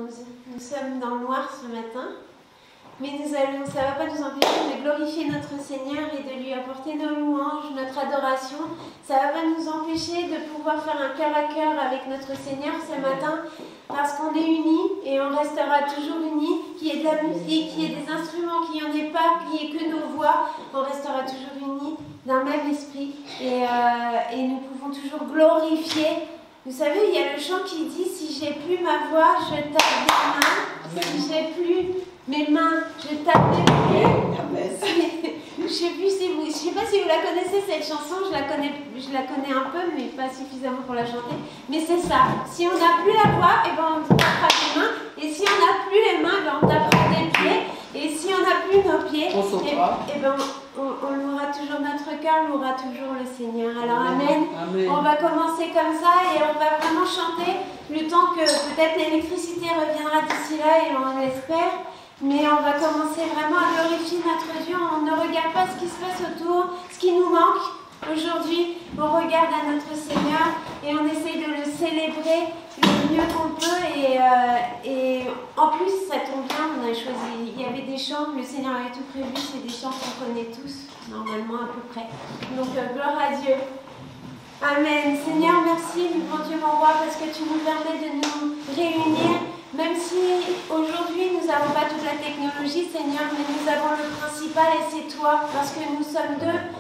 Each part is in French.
nous sommes dans le noir ce matin, mais ça ne va pas nous empêcher de glorifier notre Seigneur et de lui apporter nos louanges, notre adoration. Ça ne va pas nous empêcher de pouvoir faire un cœur à cœur avec notre Seigneur ce matin, parce qu'on est unis et on restera toujours unis, qu'il y ait de la musique, qu'il y ait des instruments, qu'il n'y en ait pas, qu'il n'y ait que nos voix, on restera toujours unis d'un même esprit et nous pouvons toujours glorifier. Vous savez, il y a le chant qui dit « Si j'ai plus ma voix, je tape des mains. Si j'ai plus mes mains, je tape des pieds. » Je sais pas si vous la connaissez cette chanson, je la connais un peu, mais pas suffisamment pour la chanter. Mais c'est ça. Si on n'a plus la voix, eh ben on tapera des mains. Et si on n'a plus les mains, eh ben on tapera des pieds. Et si on n'a plus nos pieds, eh ben on louera toujours notre cœur, louera toujours le Seigneur. Alors amen. On va commencer comme ça et on va vraiment chanter le temps que peut-être l'électricité reviendra d'ici là et on l'espère. Mais on va commencer vraiment à glorifier notre Dieu. On ne regarde pas ce qui se passe autour, ce qui nous manque. Aujourd'hui, on regarde à notre Seigneur et on essaye de le célébrer le mieux qu'on peut. Et en plus, ça tombe bien, on a choisi. Il y avait des chants, le Seigneur avait tout prévu, c'est des chants qu'on connaît tous, normalement à peu près. Donc, gloire à Dieu. Amen. Seigneur, merci, mon Dieu, mon roi, parce que tu nous permets de nous réunir. Même si aujourd'hui nous n'avons pas toute la technologie, Seigneur, mais nous avons le principal et c'est toi, parce que nous sommes deux,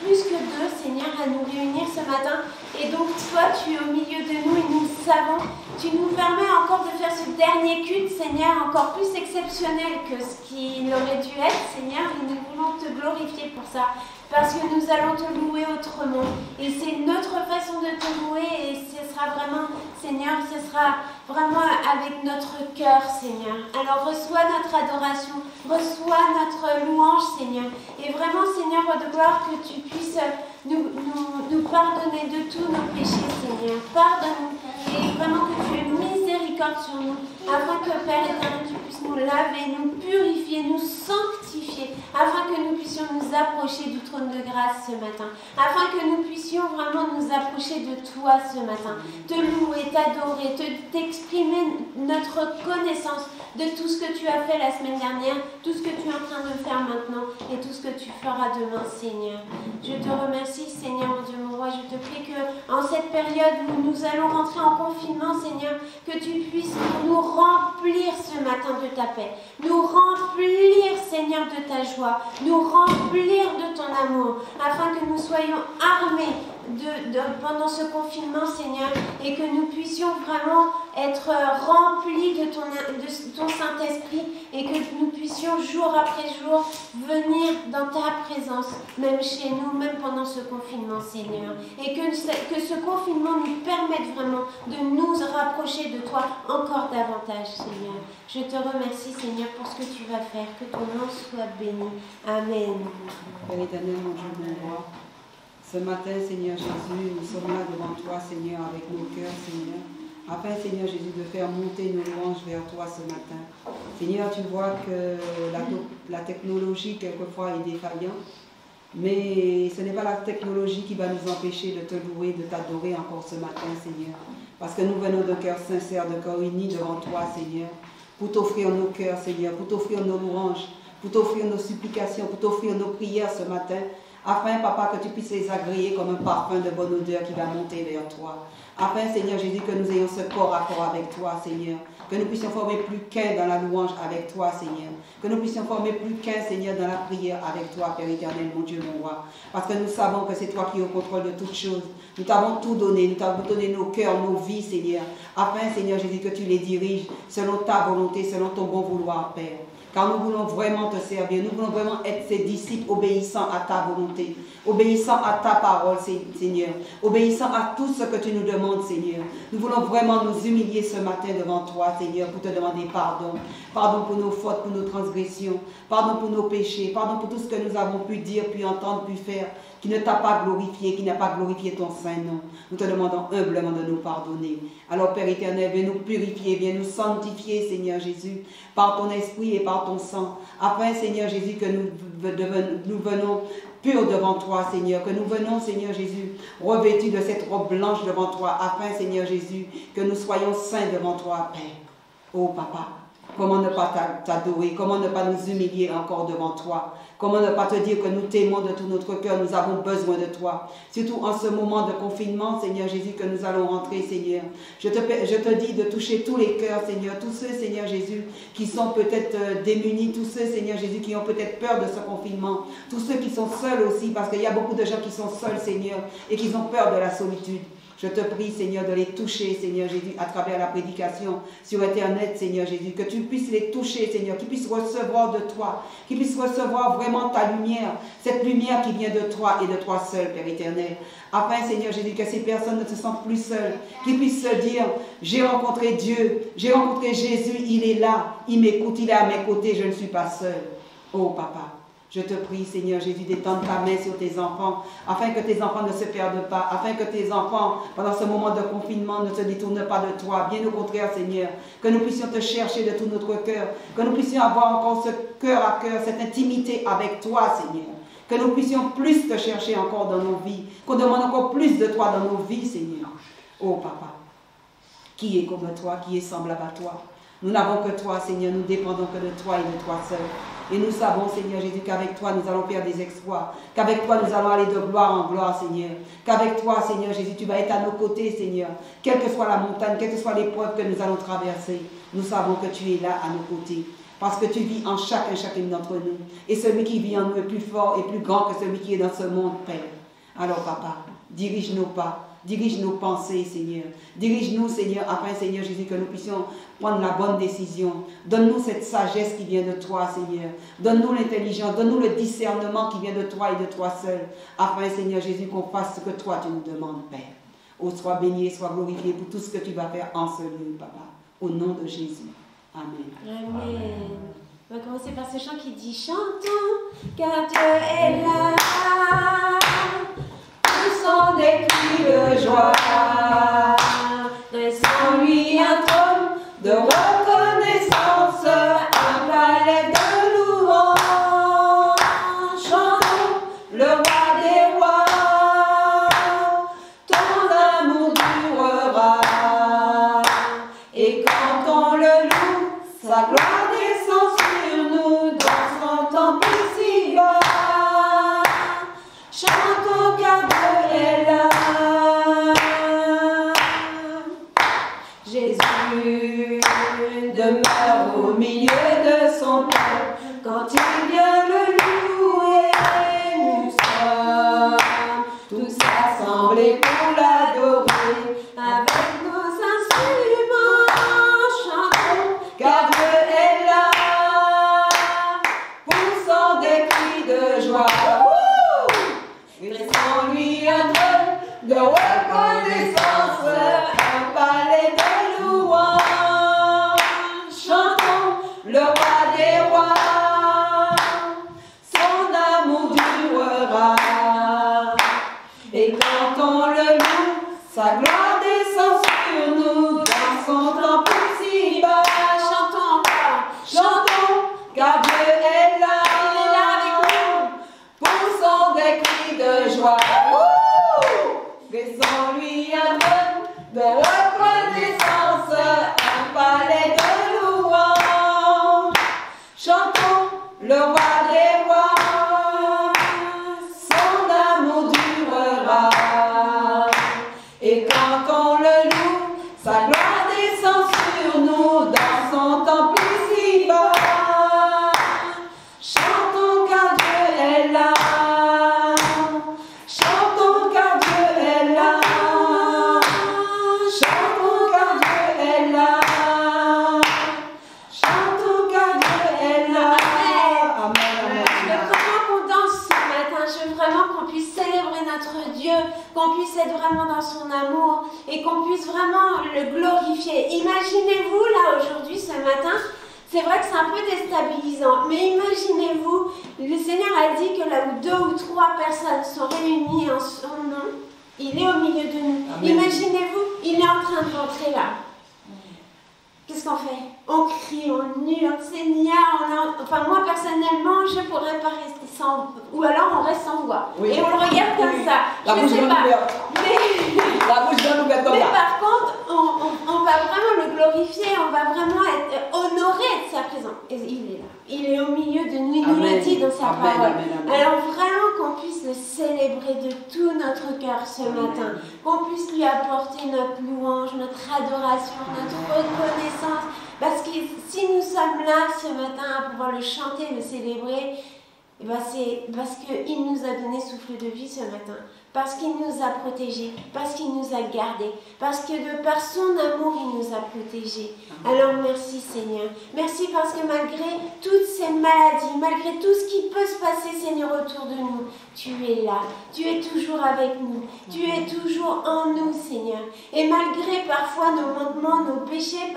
plus que deux, Seigneur, à nous réunir ce matin. Et donc toi, tu es au milieu de nous et nous savons, tu nous permets encore de faire ce dernier culte, Seigneur, encore plus exceptionnel que ce qu'il aurait dû être, Seigneur, et nous voulons te glorifier pour ça. Parce que nous allons te louer autrement. Et c'est notre façon de te louer et ce sera vraiment, Seigneur, ce sera vraiment avec notre cœur, Seigneur. Alors reçois notre adoration, reçois notre louange, Seigneur. Et vraiment, Seigneur, de gloire, que tu puisses nous pardonner de tous nos péchés, Seigneur. Pardonne-nous et vraiment que tu aies miséricorde sur nous, afin que, Père éternel, tu puisses nous laver, nous purifier, nous sanctifier, afin que nous puissions nous approcher du trône de grâce ce matin, afin que nous puissions vraiment nous approcher de toi ce matin, te louer, t'adorer, t'exprimer notre reconnaissance de tout ce que tu as fait la semaine dernière, tout ce que tu es en train de faire maintenant et tout ce que tu feras demain, Seigneur. Je te remercie, Seigneur, mon Dieu, mon roi. Je te prie que en cette période où nous allons rentrer en confinement, Seigneur, que tu puisses nous remplir ce matin de ta paix, nous remplir, Seigneur, de ta joie, nous remplir de ton amour, afin que nous soyons armés pendant ce confinement, Seigneur, et que nous puissions vraiment être remplis de ton Saint-Esprit et que nous puissions jour après jour venir dans ta présence, même chez nous, même pendant ce confinement, Seigneur. Et que ce confinement nous permette vraiment de nous rapprocher de toi encore davantage, Seigneur. Je te remercie, Seigneur, pour ce que tu vas faire. Que ton nom soit béni. Amen. Père éternel, mon Dieu, mon roi, ce matin, Seigneur Jésus, nous sommes là devant toi, Seigneur, avec nos cœurs, Seigneur, afin, Seigneur Jésus, de faire monter nos louanges vers toi ce matin. Seigneur, tu vois que la technologie, quelquefois, est défaillante, mais ce n'est pas la technologie qui va nous empêcher de te louer, de t'adorer encore ce matin, Seigneur, parce que nous venons de cœur sincère, de cœur uni devant toi, Seigneur, pour t'offrir nos cœurs, Seigneur, pour t'offrir nos louanges, pour t'offrir nos supplications, pour t'offrir nos prières ce matin, afin, Papa, que tu puisses les agréer comme un parfum de bonne odeur qui va monter vers toi. Afin, Seigneur Jésus, que nous ayons ce corps à corps avec toi, Seigneur. Que nous puissions former plus qu'un dans la louange avec toi, Seigneur. Que nous puissions former plus qu'un, Seigneur, dans la prière avec toi, Père éternel, mon Dieu, mon roi. Parce que nous savons que c'est toi qui es au contrôle de toutes choses. Nous t'avons tout donné. Nous t'avons donné nos cœurs, nos vies, Seigneur. Afin, Seigneur Jésus, que tu les diriges selon ta volonté, selon ton bon vouloir, Père. Car nous voulons vraiment te servir. Nous voulons vraiment être ces disciples obéissants à ta volonté, obéissants à ta parole, Seigneur, obéissants à tout ce que tu nous demandes, Seigneur. Nous voulons vraiment nous humilier ce matin devant toi, Seigneur, pour te demander pardon. Pardon pour nos fautes, pour nos transgressions, pardon pour nos péchés, pardon pour tout ce que nous avons pu dire, pu entendre, pu faire, qui ne t'a pas glorifié, qui n'a pas glorifié ton saint nom. Nous te demandons humblement de nous pardonner. Alors, Père éternel, viens nous purifier, viens nous sanctifier, Seigneur Jésus, par ton esprit et par ton sang, afin, Seigneur Jésus, que nous venons purs devant toi, Seigneur, que nous venons, Seigneur Jésus, revêtus de cette robe blanche devant toi, afin, Seigneur Jésus, que nous soyons saints devant toi, Père. Oh, Papa, comment ne pas t'adorer, comment ne pas nous humilier encore devant toi, comment ne pas te dire que nous t'aimons de tout notre cœur, nous avons besoin de toi. Surtout en ce moment de confinement, Seigneur Jésus, que nous allons rentrer, Seigneur. Je te dis de toucher tous les cœurs, Seigneur, tous ceux, Seigneur Jésus, qui sont peut-être démunis, tous ceux, Seigneur Jésus, qui ont peut-être peur de ce confinement, tous ceux qui sont seuls aussi, parce qu'il y a beaucoup de gens qui sont seuls, Seigneur, et qui ont peur de la solitude. Je te prie, Seigneur, de les toucher, Seigneur Jésus, à travers la prédication sur Internet, Seigneur Jésus, que tu puisses les toucher, Seigneur, qu'ils puissent recevoir de toi, qu'ils puissent recevoir vraiment ta lumière, cette lumière qui vient de toi et de toi seul, Père éternel. Afin, Seigneur Jésus, que ces personnes ne se sentent plus seules, qu'ils puissent se dire, j'ai rencontré Dieu, j'ai rencontré Jésus, il est là, il m'écoute, il est à mes côtés, je ne suis pas seul. Oh, Papa. Je te prie, Seigneur Jésus, d'étendre ta main sur tes enfants, afin que tes enfants ne se perdent pas, afin que tes enfants, pendant ce moment de confinement, ne se détournent pas de toi. Bien au contraire, Seigneur, que nous puissions te chercher de tout notre cœur, que nous puissions avoir encore ce cœur à cœur, cette intimité avec toi, Seigneur. Que nous puissions plus te chercher encore dans nos vies, qu'on demande encore plus de toi dans nos vies, Seigneur. Oh, Papa, qui est comme toi, qui est semblable à toi? Nous n'avons que toi, Seigneur, nous dépendons que de toi et de toi seul. Et nous savons, Seigneur Jésus, qu'avec toi, nous allons faire des exploits. Qu'avec toi, nous allons aller de gloire en gloire, Seigneur. Qu'avec toi, Seigneur Jésus, tu vas être à nos côtés, Seigneur. Quelle que soit la montagne, quelle que soit l'épreuve que nous allons traverser, nous savons que tu es là à nos côtés. Parce que tu vis en chacune d'entre nous. Et celui qui vit en nous est plus fort et plus grand que celui qui est dans ce monde, Père. Alors, Papa, dirige nos pas. Dirige nos pensées, Seigneur. Dirige-nous, Seigneur, afin, Seigneur Jésus, que nous puissions prendre la bonne décision. Donne-nous cette sagesse qui vient de toi, Seigneur. Donne-nous l'intelligence, donne-nous le discernement qui vient de toi et de toi seul. Afin, Seigneur Jésus, qu'on fasse ce que toi tu nous demandes, Père. Oh, sois béni et sois glorifié pour tout ce que tu vas faire en ce lieu, Papa. Au nom de Jésus. Amen. Amen. On va commencer par ce chant qui dit « Chantons, car Dieu est là. Poussons des cris de joie. Dressons lui un trône de reconnaissance, un palais de louange. Chantons le roi des rois. Ton amour durera. Et quand on le loue, sa gloire descend sur nous dans son temple si bas. Chantons car Dieu est là. Jésus demeure au milieu de son peuple quand il vient le louer. Nous sommes tous assemblés pour l'adorer avec nos instruments. Chantons car Dieu est là, poussant des cris de joie. Dressons-lui un trône de reconnaissance, un palais de louange. Chantons le roi des rois, son amour durera. Et quand on le loue, sa gloire descend sur nous dans son temple si bas. Chantons encore, chantons, car Dieu est là. Il est là avec nous. Poussons des cris de joie. Laissons-lui un trône de reconnaissance, un palais de louange. Chantons le roi des rois, son amour durera. Et quand on le loue, sa gloire descend sur nous dans son temple si bas. Chantons car Dieu est là. Chantons car Dieu est là. Chantons car Dieu est là. Chantons car Dieu est là. Amen. Je veux vraiment qu'on danse ce matin. Je veux vraiment qu'on puisse célébrer notre Dieu, qu'on puisse être vraiment dans son amour et qu'on puisse vraiment le glorifier. Imaginez-vous là aujourd'hui, ce matin, c'est vrai que c'est un peu déstabilisant, mais imaginez-vous, le Seigneur a dit que là où 2 ou 3 personnes sont réunies en son nom, il est au milieu de nous. Amen. Imaginez-vous, il est en train de rentrer là. Qu'est-ce qu'on fait? On crie, on hurle, Seigneur, enfin moi personnellement, je ne pourrais pas rester ou alors on reste sans voix. Oui. Et on le regarde comme ça. La Je bouche sais bien pas. ouverte. La bouche bien ouverte comme Mais ça. par contre, on va vraiment le glorifier, on va vraiment être honoré de sa présence. Et il est là. Il est au milieu de nous, il nous le dit dans sa parole. Alors vraiment qu'on puisse le célébrer de tout notre cœur ce matin. Qu'on puisse lui apporter notre louange, notre adoration, notre reconnaissance. Parce que si nous sommes là ce matin à pouvoir le chanter, le célébrer, eh ben c'est parce qu'il nous a donné souffle de vie ce matin. Parce qu'il nous a protégés, parce qu'il nous a gardés, parce que de par son amour, il nous a protégés. Alors merci Seigneur. Merci parce que malgré toutes ces maladies, malgré tout ce qui peut se passer Seigneur autour de nous, tu es là. Tu es toujours avec nous. Tu es toujours en nous Seigneur. Et malgré parfois nos manquements, nos péchés,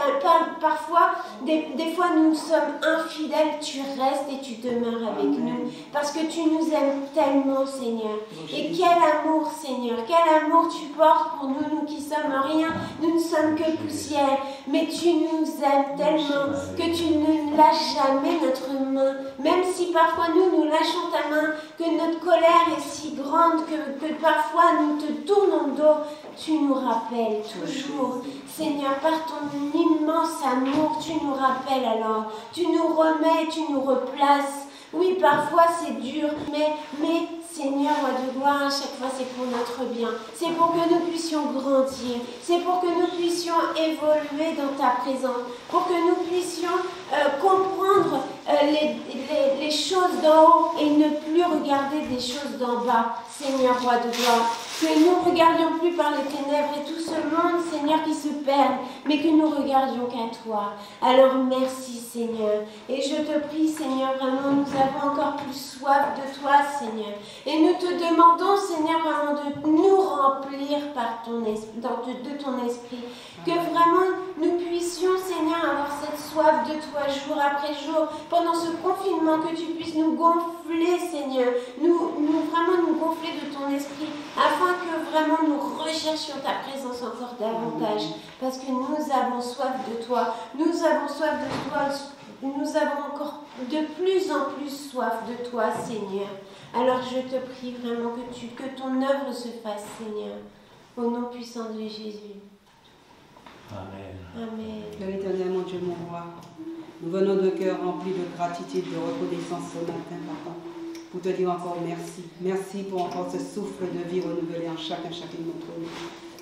parfois, des fois nous sommes infidèles, tu restes et tu demeures avec nous. Parce que tu nous aimes tellement Seigneur. Et quel amour Seigneur, quel amour tu portes pour nous, nous qui sommes rien, nous ne sommes que poussière, mais tu nous aimes tellement que tu ne lâches jamais notre main, même si parfois nous lâchons ta main, que notre colère est si grande que parfois nous te tournons le dos, tu nous rappelles toujours, Seigneur, par ton immense amour, tu nous rappelles alors, tu nous remets, tu nous replaces. Oui, parfois c'est dur, mais Seigneur, roi de gloire, à chaque fois c'est pour notre bien. C'est pour que nous puissions grandir. C'est pour que nous puissions évoluer dans ta présence. Pour que nous puissions comprendre les choses d'en haut et ne plus regarder des choses d'en bas. Seigneur, roi de gloire, que nous ne regardions plus par les ténèbres et tout ce monde, Seigneur, qui se perd, mais que nous regardions qu'à toi. Alors merci, Seigneur. Et je te prie, Seigneur, vraiment, nous avons encore plus soif de toi, Seigneur. Et nous te demandons, Seigneur, vraiment de nous remplir par ton esprit, de ton esprit. Que vraiment nous puissions, Seigneur, avoir cette soif de toi jour après jour. Pendant ce confinement, que tu puisses nous gonfler, Seigneur. Vraiment nous gonfler de ton esprit. Afin que vraiment nous recherchions ta présence encore davantage. Parce que nous avons soif de toi. Nous avons soif de toi. Nous avons encore de plus en plus soif de toi, Seigneur. Alors je te prie vraiment que ton œuvre se fasse, Seigneur. Au nom puissant de Jésus. Amen. Amen. Père éternel, mon Dieu, mon roi, nous venons de cœur rempli de gratitude, de reconnaissance ce matin, papa, pour te dire encore merci. Merci pour encore ce souffle de vie renouvelé en chacune d'entre nous.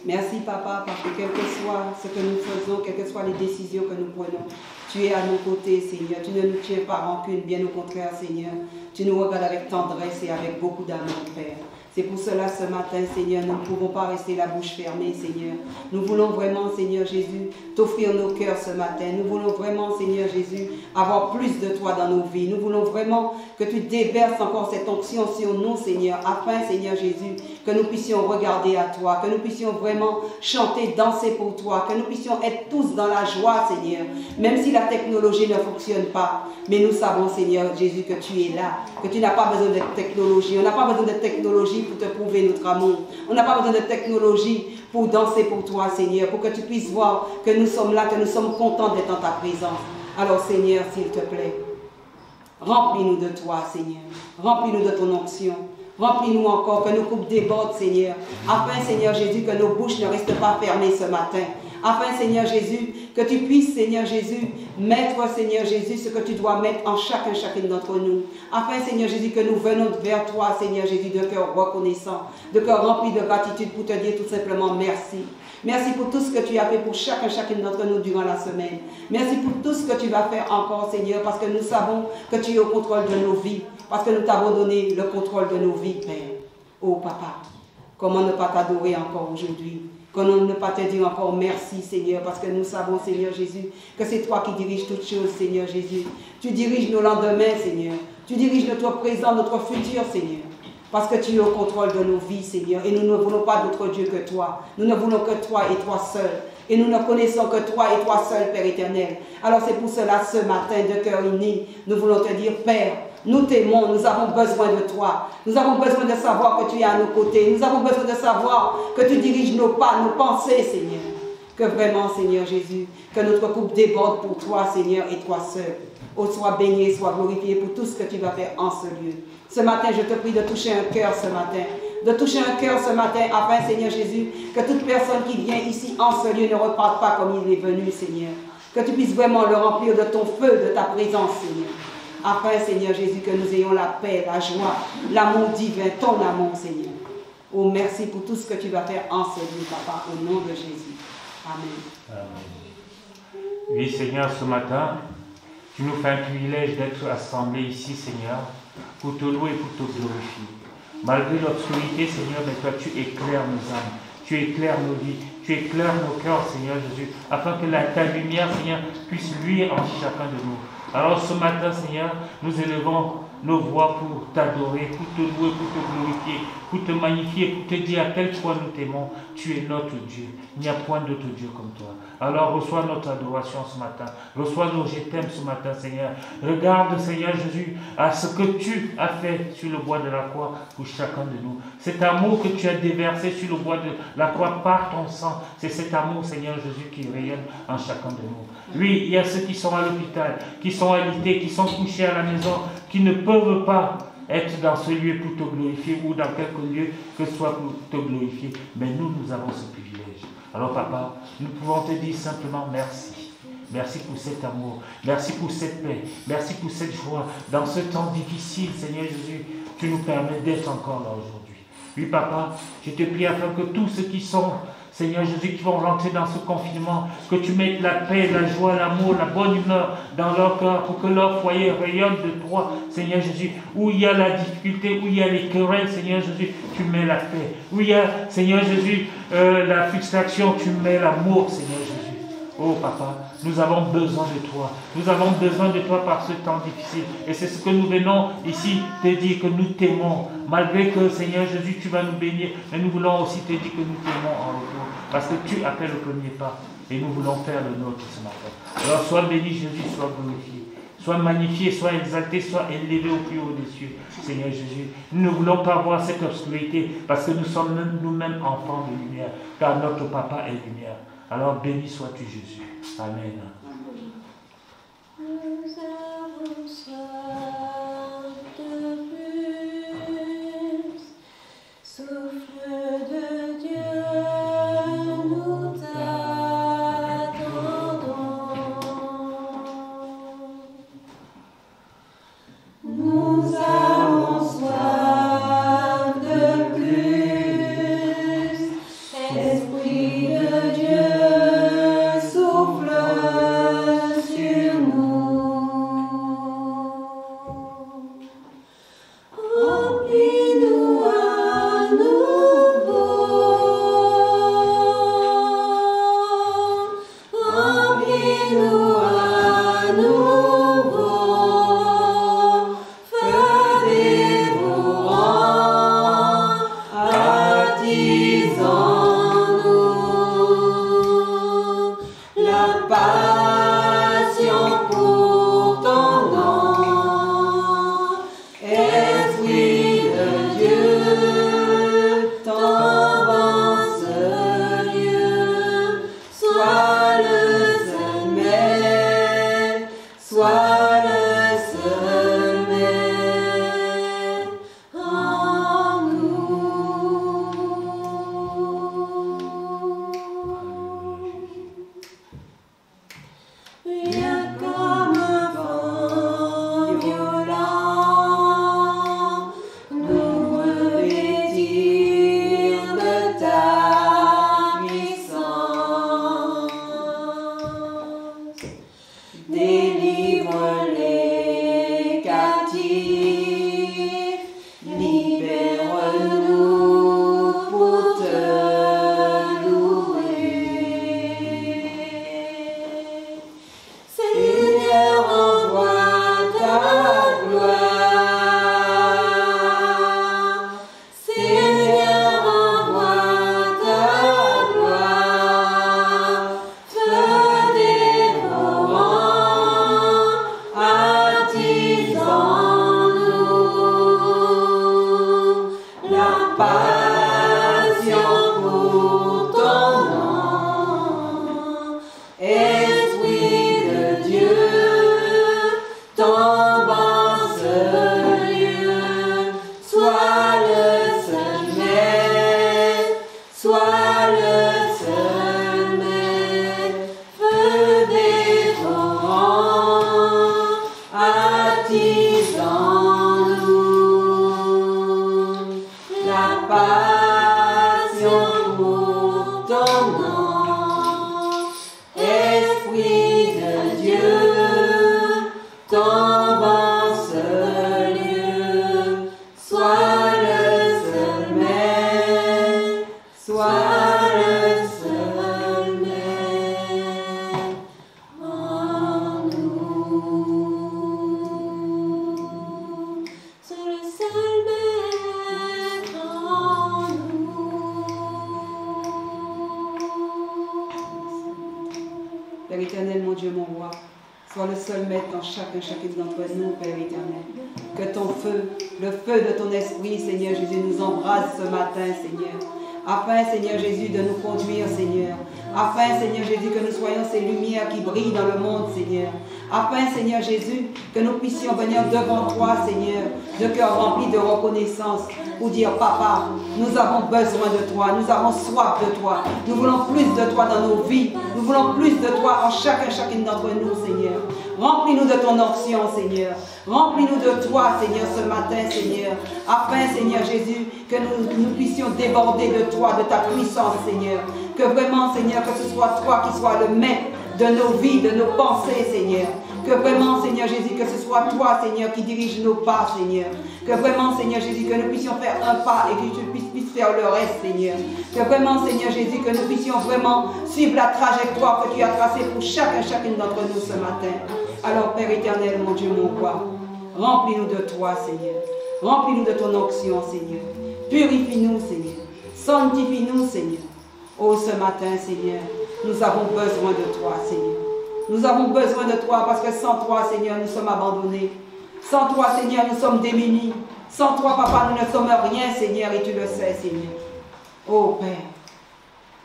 Merci, papa, parce que quel que soit ce que nous faisons, quelles que soient les décisions que nous prenons, tu es à nos côtés, Seigneur. Tu ne nous tiens pas rancune, bien au contraire, Seigneur. Tu nous regardes avec tendresse et avec beaucoup d'amour, Père. C'est pour cela, ce matin, Seigneur, nous ne pouvons pas rester la bouche fermée, Seigneur. Nous voulons vraiment, Seigneur Jésus, t'offrir nos cœurs ce matin. Nous voulons vraiment, Seigneur Jésus, avoir plus de toi dans nos vies. Nous voulons vraiment que tu déverses encore cette onction sur nous, Seigneur, afin, Seigneur Jésus, que nous puissions regarder à toi, que nous puissions vraiment chanter, danser pour toi, que nous puissions être tous dans la joie, Seigneur, même si la technologie ne fonctionne pas. Mais nous savons, Seigneur Jésus, que tu es là, que tu n'as pas besoin de technologie. On n'a pas besoin de technologie pour te prouver notre amour. On n'a pas besoin de technologie pour danser pour toi, Seigneur, pour que tu puisses voir que nous sommes là, que nous sommes contents d'être en ta présence. Alors, Seigneur, s'il te plaît, remplis-nous de toi, Seigneur. Remplis-nous de ton onction. Remplis-nous encore, que nos coupes débordent, Seigneur. Afin, Seigneur Jésus, que nos bouches ne restent pas fermées ce matin. Afin, Seigneur Jésus, que tu puisses, Seigneur Jésus, mettre, Seigneur Jésus, ce que tu dois mettre en chacune d'entre nous. Afin, Seigneur Jésus, que nous venons vers toi, Seigneur Jésus, de cœur reconnaissant, de cœur rempli de gratitude pour te dire tout simplement merci. Merci pour tout ce que tu as fait pour chacune d'entre nous durant la semaine. Merci pour tout ce que tu vas faire encore, Seigneur, parce que nous savons que tu es au contrôle de nos vies, parce que nous t'avons donné le contrôle de nos vies, Père. Oh, Papa, comment ne pas t'adorer encore aujourd'hui? Comment ne pas te dire encore merci, Seigneur, parce que nous savons, Seigneur Jésus, que c'est toi qui diriges toutes choses, Seigneur Jésus. Tu diriges nos lendemains, Seigneur. Tu diriges notre présent, notre futur, Seigneur. Parce que tu es au contrôle de nos vies, Seigneur. Et nous ne voulons pas d'autre Dieu que toi. Nous ne voulons que toi et toi seul. Et nous ne connaissons que toi et toi seul, Père éternel. Alors c'est pour cela, ce matin, de cœur uni, nous voulons te dire, Père, nous t'aimons, nous avons besoin de toi. Nous avons besoin de savoir que tu es à nos côtés. Nous avons besoin de savoir que tu diriges nos pas, nos pensées, Seigneur. Que vraiment, Seigneur Jésus, que notre coupe déborde pour toi, Seigneur, et toi seul. Oh, sois béni, sois glorifié pour tout ce que tu vas faire en ce lieu. Ce matin, je te prie de toucher un cœur ce matin. De toucher un cœur ce matin, afin, Seigneur Jésus, que toute personne qui vient ici en ce lieu ne reparte pas comme il est venu, Seigneur. Que tu puisses vraiment le remplir de ton feu, de ta présence, Seigneur. Afin, Seigneur Jésus, que nous ayons la paix, la joie, l'amour divin, ton amour, Seigneur. Oh, merci pour tout ce que tu vas faire en ce lieu, Papa, au nom de Jésus. Amen. Amen. Oui, Seigneur, ce matin, tu nous fais un privilège d'être assemblés ici, Seigneur, pour te louer et pour te glorifier. Malgré l'obscurité, Seigneur, mais toi, tu éclaires nos âmes, tu éclaires nos vies, tu éclaires nos cœurs, Seigneur Jésus, afin que ta lumière, Seigneur, puisse luire en chacun de nous. Alors ce matin, Seigneur, nous élevons nos voix pour t'adorer, pour te louer, pour te glorifier, pour te magnifier, pour te dire à quel point nous t'aimons. Tu es notre Dieu. Il n'y a point d'autre Dieu comme toi. Alors reçois notre adoration ce matin. Reçois nos je t'aime ce matin, Seigneur. Regarde, Seigneur Jésus, à ce que tu as fait sur le bois de la croix pour chacun de nous. Cet amour que tu as déversé sur le bois de la croix par ton sang, c'est cet amour, Seigneur Jésus, qui rayonne en chacun de nous. Oui, il y a ceux qui sont à l'hôpital, qui sont alités, qui sont couchés à la maison, qui ne peuvent pas être dans ce lieu pour te glorifier ou dans quelque lieu que ce soit pour te glorifier. Mais nous avons ce privilège. Alors papa, nous pouvons te dire simplement merci. Merci pour cet amour. Merci pour cette paix. Merci pour cette joie. Dans ce temps difficile, Seigneur Jésus, tu nous permets d'être encore là aujourd'hui. Oui papa, je te prie afin que tous ceux qui sont, Seigneur Jésus, qui vont rentrer dans ce confinement, que tu mettes la paix, la joie, l'amour, la bonne humeur dans leur cœur pour que leur foyer rayonne de toi, Seigneur Jésus. Où il y a la difficulté, où il y a les querelles, Seigneur Jésus, tu mets la paix. Où il y a, Seigneur Jésus, la frustration, tu mets l'amour, Seigneur Jésus. Oh papa, nous avons besoin de toi. Nous avons besoin de toi par ce temps difficile. Et c'est ce que nous venons ici te dire, que nous t'aimons. Malgré que, Seigneur Jésus, tu vas nous bénir. Mais nous voulons aussi te dire que nous t'aimons en retour. Parce que tu as fait le premier pas. Et nous voulons faire le nôtre ce matin. Alors sois béni Jésus, sois glorifié. Sois magnifié, sois exalté, sois élevé au plus haut des cieux. Seigneur Jésus, nous ne voulons pas voir cette obscurité. Parce que nous sommes nous-mêmes enfants de lumière. Car notre papa est lumière. Alors béni sois-tu Jésus. Amen. Nous avons soif de plus, souffle de Dieu, nous t'attendons. Nous avons soif de plus, Esprit de Dieu. Père éternel, mon Dieu, mon roi, sois le seul maître dans chacune d'entre nous, Père éternel. Que ton feu, le feu de ton esprit, Seigneur Jésus, nous embrase ce matin, Seigneur. Afin, Seigneur Jésus, de nous conduire, Seigneur. Afin, Seigneur Jésus, que nous soyons ces lumières qui brillent dans le monde, Seigneur. Afin, Seigneur Jésus, que nous puissions venir devant toi, Seigneur, de cœur rempli de reconnaissance, pour dire, Papa, nous avons besoin de toi, nous avons soif de toi, nous voulons plus de toi dans nos vies, nous voulons plus de toi en chacune d'entre nous, Seigneur. Remplis-nous de ton onction, Seigneur. Remplis-nous de toi, Seigneur, ce matin, Seigneur. Afin, Seigneur Jésus, que nous puissions déborder de toi, de ta puissance, Seigneur. Que vraiment, Seigneur, que ce soit toi qui sois le maître de nos vies, de nos pensées, Seigneur. Que vraiment, Seigneur Jésus, que ce soit toi, Seigneur, qui dirige nos pas, Seigneur. Que vraiment, Seigneur Jésus, que nous puissions faire un pas et que tu puisses faire le reste, Seigneur. Que vraiment, Seigneur Jésus, que nous puissions vraiment suivre la trajectoire que tu as tracée pour chacune d'entre nous ce matin. Alors, Père éternel, mon Dieu, mon roi, remplis-nous de toi, Seigneur. Remplis-nous de ton onction, Seigneur. Purifie-nous, Seigneur. Sanctifie-nous, Seigneur. Oh, ce matin, Seigneur, nous avons besoin de toi, Seigneur. Nous avons besoin de toi parce que sans toi, Seigneur, nous sommes abandonnés. Sans toi, Seigneur, nous sommes démunis. Sans toi, Papa, nous ne sommes rien, Seigneur, et tu le sais, Seigneur. Oh, Père,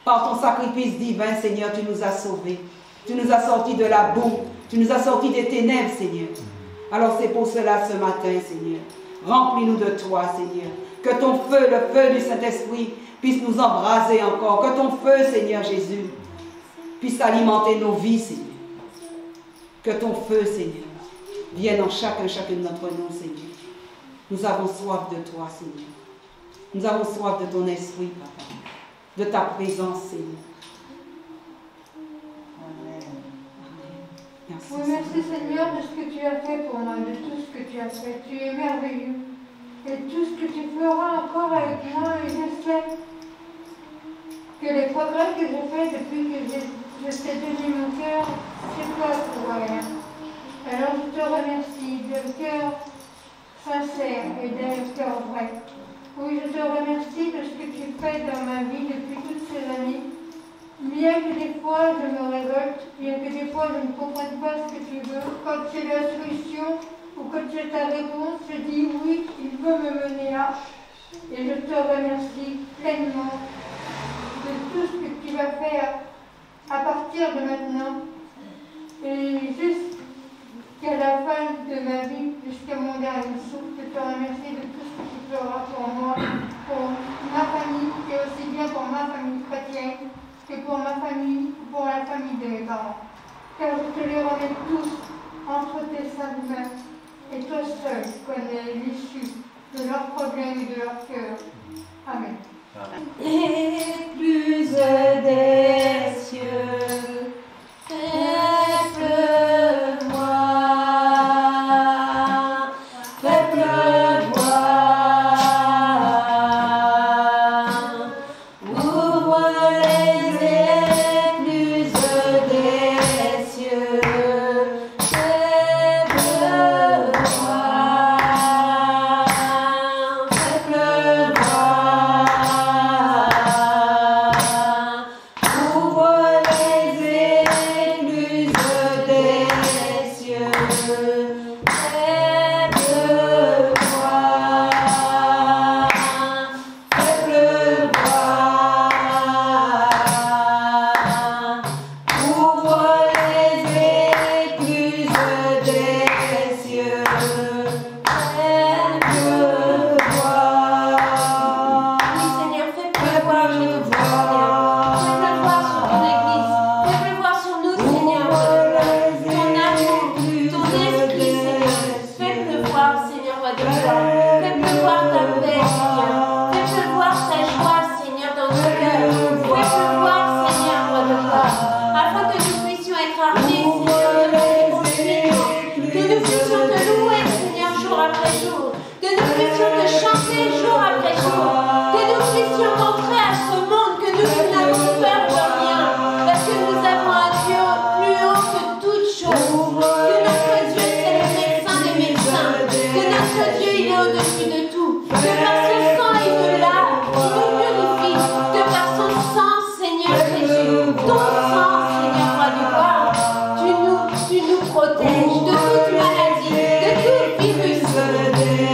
par ton sacrifice divin, Seigneur, tu nous as sauvés. Tu nous as sortis de la boue. Tu nous as sortis des ténèbres, Seigneur. Alors c'est pour cela ce matin, Seigneur. Remplis-nous de toi, Seigneur. Que ton feu, le feu du Saint-Esprit, puisse nous embraser encore. Que ton feu, Seigneur Jésus, puisse alimenter nos vies, Seigneur. Que ton feu, Seigneur, vienne en chacune d'entre nous, Seigneur. Nous avons soif de toi, Seigneur. Nous avons soif de ton esprit, Papa. De ta présence, Seigneur. Amen. Merci, oui, merci Seigneur de ce que tu as fait pour moi, de tout ce que tu as fait. Tu es merveilleux. Et tout ce que tu feras encore avec moi, et je sais que les progrès que je fais depuis que je t'ai donné mon cœur, c'est toi pour rien. Alors je te remercie de cœur sincère et d'un cœur vrai. Oui, je te remercie de ce que tu fais dans ma vie depuis toutes ces années. Bien que des fois je me révolte, bien que des fois je ne comprenne pas ce que tu veux, quand c'est la solution ou quand c'est ta réponse, je dis oui, il veut me mener là. Et je te remercie pleinement de tout ce que tu vas faire à partir de maintenant. Et jusqu'à la fin de ma vie, jusqu'à mon dernier souffle, je te remercie de tout ce que tu feras pour moi, pour ma famille, et aussi bien pour ma famille chrétienne que pour ma famille, pour la famille de mes parents. Car je te les remets tous entre tes saintes mains, et toi seul connais l'issue de leurs problèmes et de leur cœur. Amen. Les plus des cieux, fais pleuvoir, fais pleuvoir, ouvre les écluses des cieux, fais pleuvoir, fais pleuvoir. ton sang, Seigneur, roi de gloire, tu nous protèges de toute maladie, de tout virus.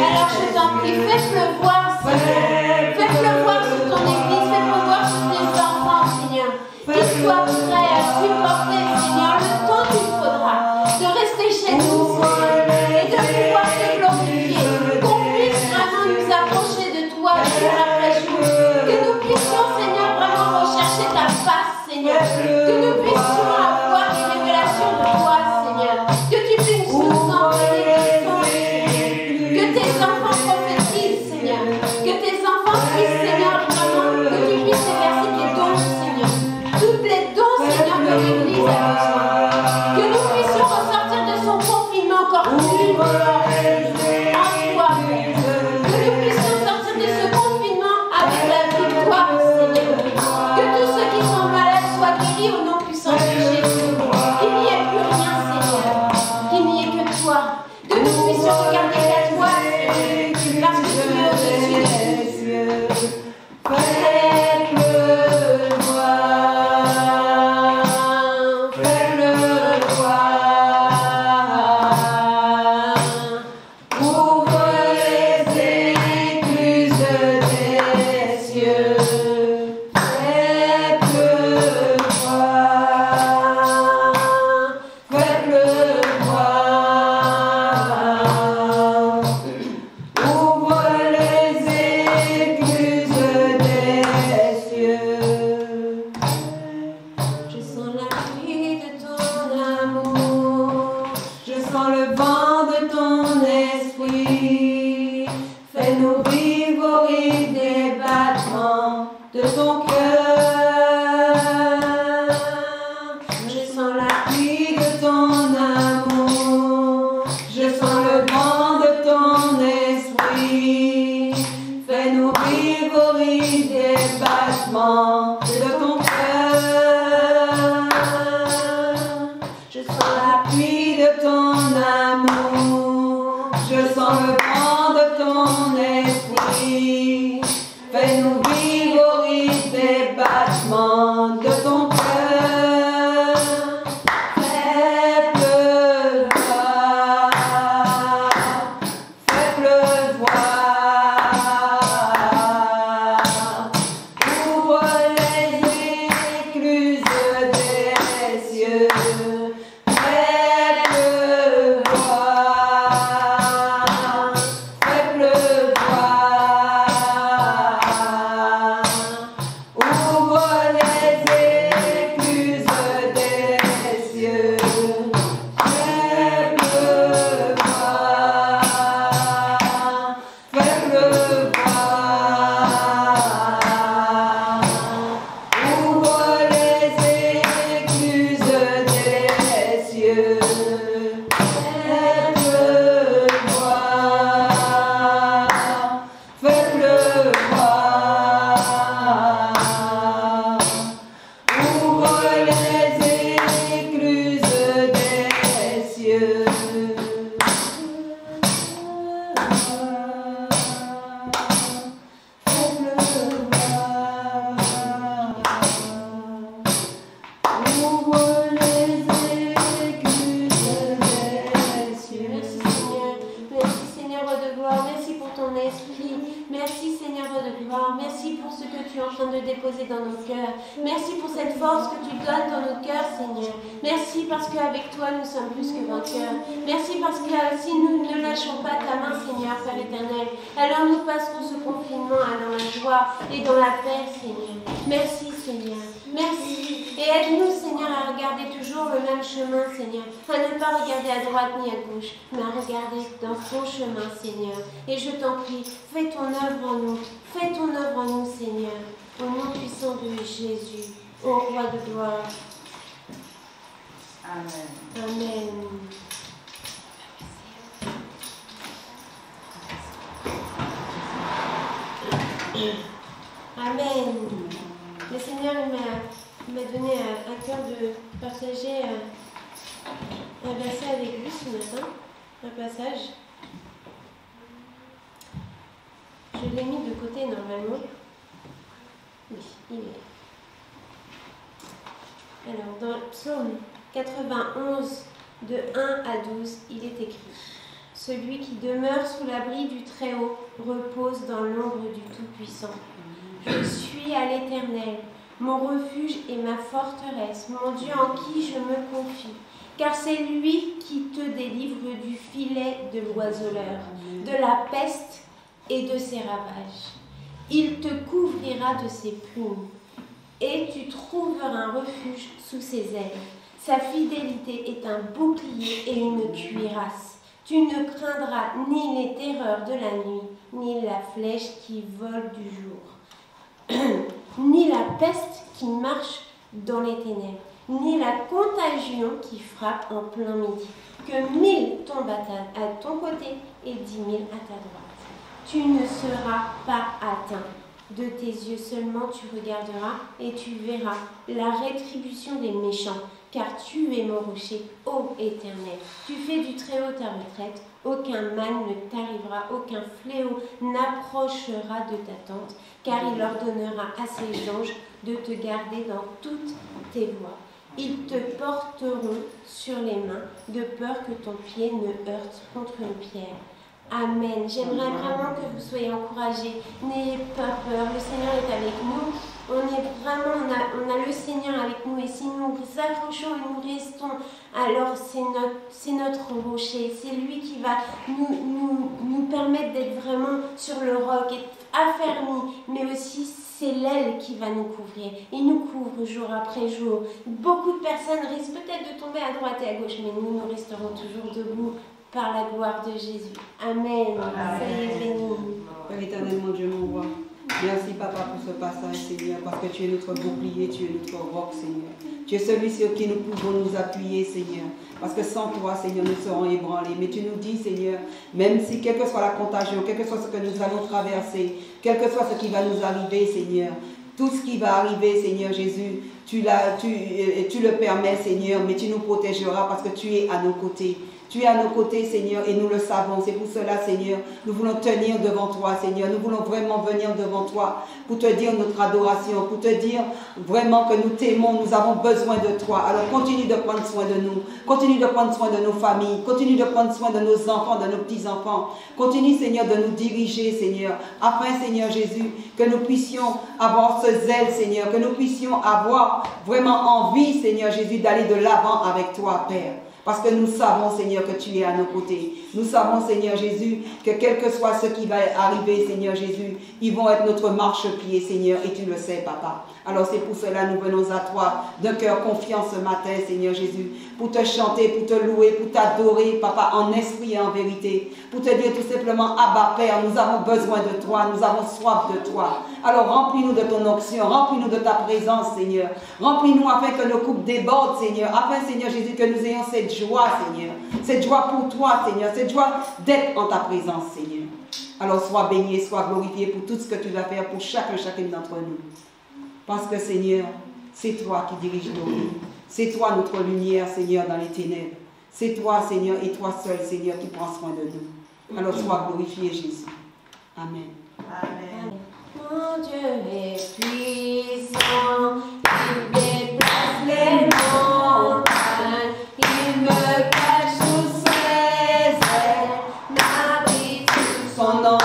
Alors je t'en prie, fais pleuvoir, Seigneur. Fais pleuvoir sur ton église, fais pleuvoir sur tes enfants, Seigneur. Qu'ils soient prêts à supporter, Seigneur, le temps qu'il faudra de rester chez nous, Seigneur, et de pouvoir te glorifier. Qu'on puisse vraiment nous approcher de toi jour après jour. Que nous puissions, Seigneur, vraiment rechercher ta face, Seigneur. Que nous puissions avoir des révélations de toi, Seigneur. Que tu puisses nous envoyer des songes, Seigneur. Que tes enfants prophétisent, Seigneur. Que tes enfants puissent, Seigneur, vraiment, que tu puisses déverser tes dons, Seigneur. Toutes les dons, Seigneur, que l'Église a besoin. Que nous puissions ressortir de son confinement encore plus fort en toi. Que nous puissions sortir de ce confinement avec la victoire, Seigneur. Que tous ceux qui sont malades soient guéris au nom puissant de Jésus. Qu'il n'y ait plus rien, Seigneur. Qu'il n'y ait que toi. Que nous puissions regarder la toi, Seigneur. Parce que tu es au-dessus de tout. Et dans la paix, Seigneur. Merci, Seigneur. Merci. Et aide-nous, Seigneur, à regarder toujours le même chemin, Seigneur. À ne pas regarder à droite ni à gauche, mais à regarder dans ton chemin, Seigneur. Et je t'en prie, fais ton œuvre en nous. Fais ton œuvre en nous, Seigneur. Au nom puissant de Jésus, ô roi de gloire. Amen. Amen. Amen. Le Seigneur m'a donné à cœur de partager un verset avec vous ce matin, un passage. Je l'ai mis de côté normalement. Oui, il est là. Alors, dans le psaume 91, de 1 à 12, il est écrit « Celui qui demeure sous l'abri du Très-Haut repose dans l'ombre du Tout-Puissant. Je suis à l'Éternel, mon refuge et ma forteresse, mon Dieu en qui je me confie. Car c'est lui qui te délivre du filet de l'oiseleur, de la peste et de ses ravages. Il te couvrira de ses plumes, et tu trouveras un refuge sous ses ailes. Sa fidélité est un bouclier et une cuirasse. Tu ne craindras ni les terreurs de la nuit, ni la flèche qui vole du jour, ni la peste qui marche dans les ténèbres, ni la contagion qui frappe en plein midi. Que 1000 tombent à ton côté et 10 000 à ta droite. Tu ne seras pas atteint. De tes yeux seulement tu regarderas et tu verras la rétribution des méchants, car tu es mon rocher, ô Éternel. Tu fais du Très-Haut ta retraite, aucun mal ne t'arrivera, aucun fléau n'approchera de ta tente, car il ordonnera à ses anges de te garder dans toutes tes voies. Ils te porteront sur les mains, de peur que ton pied ne heurte contre une pierre. Amen. J'aimerais vraiment que vous soyez encouragés. N'ayez pas peur. Le Seigneur est avec nous. On a le Seigneur avec nous. Et si nous nous accrochons et nous restons, alors c'est notre rocher. C'est lui qui va nous permettre d'être vraiment sur le roc et affermis. Mais aussi, c'est l'aile qui va nous couvrir. Il nous couvre jour après jour. Beaucoup de personnes risquent peut-être de tomber à droite et à gauche, mais nous resterons toujours debout par la gloire de Jésus. Amen. Soyez bénis. Père éternel, mon Dieu, mon roi, merci Papa pour ce passage, Seigneur, parce que tu es notre bouclier, tu es notre roc, Seigneur. Tu es celui sur qui nous pouvons nous appuyer, Seigneur. Parce que sans toi, Seigneur, nous serons ébranlés. Mais tu nous dis, Seigneur, même si, quelle que soit la contagion, quel que soit ce que nous allons traverser, quel que soit ce qui va nous arriver, Seigneur, tout ce qui va arriver, Seigneur Jésus, tu le permets, Seigneur, mais tu nous protégeras parce que tu es à nos côtés. Tu es à nos côtés, Seigneur, et nous le savons. C'est pour cela, Seigneur, nous voulons tenir devant toi, Seigneur. Nous voulons vraiment venir devant toi pour te dire notre adoration, pour te dire vraiment que nous t'aimons, nous avons besoin de toi. Alors continue de prendre soin de nous. Continue de prendre soin de nos familles. Continue de prendre soin de nos enfants, de nos petits-enfants. Continue, Seigneur, de nous diriger, Seigneur, afin, Seigneur Jésus, que nous puissions avoir ce zèle, Seigneur, que nous puissions avoir vraiment envie, Seigneur Jésus, d'aller de l'avant avec toi, Père. Parce que nous savons, Seigneur, que tu es à nos côtés. Nous savons, Seigneur Jésus, que quel que soit ce qui va arriver, Seigneur Jésus, ils vont être notre marchepied, Seigneur, et tu le sais, Papa. Alors c'est pour cela nous venons à toi d'un cœur confiant ce matin, Seigneur Jésus, pour te chanter, pour te louer, pour t'adorer, Papa, en esprit et en vérité, pour te dire tout simplement, Abba Père, nous avons besoin de toi, nous avons soif de toi. Alors remplis-nous de ton onction, remplis-nous de ta présence, Seigneur. Remplis-nous afin que nos coupes débordent, Seigneur, afin, Seigneur Jésus, que nous ayons cette joie, Seigneur, cette joie pour toi, Seigneur, cette joie d'être en ta présence, Seigneur. Alors sois béni, sois glorifié pour tout ce que tu vas faire pour chacune d'entre nous. Parce que, Seigneur, c'est toi qui diriges nos vies. C'est toi notre lumière, Seigneur, dans les ténèbres. C'est toi, Seigneur, et toi seul, Seigneur, qui prends soin de nous. Alors sois glorifié, Jésus. Amen. Amen. Mon Dieu est puissant, il déplace les montagnes, il me cache sous ses ailes, m'abrite sous son nom.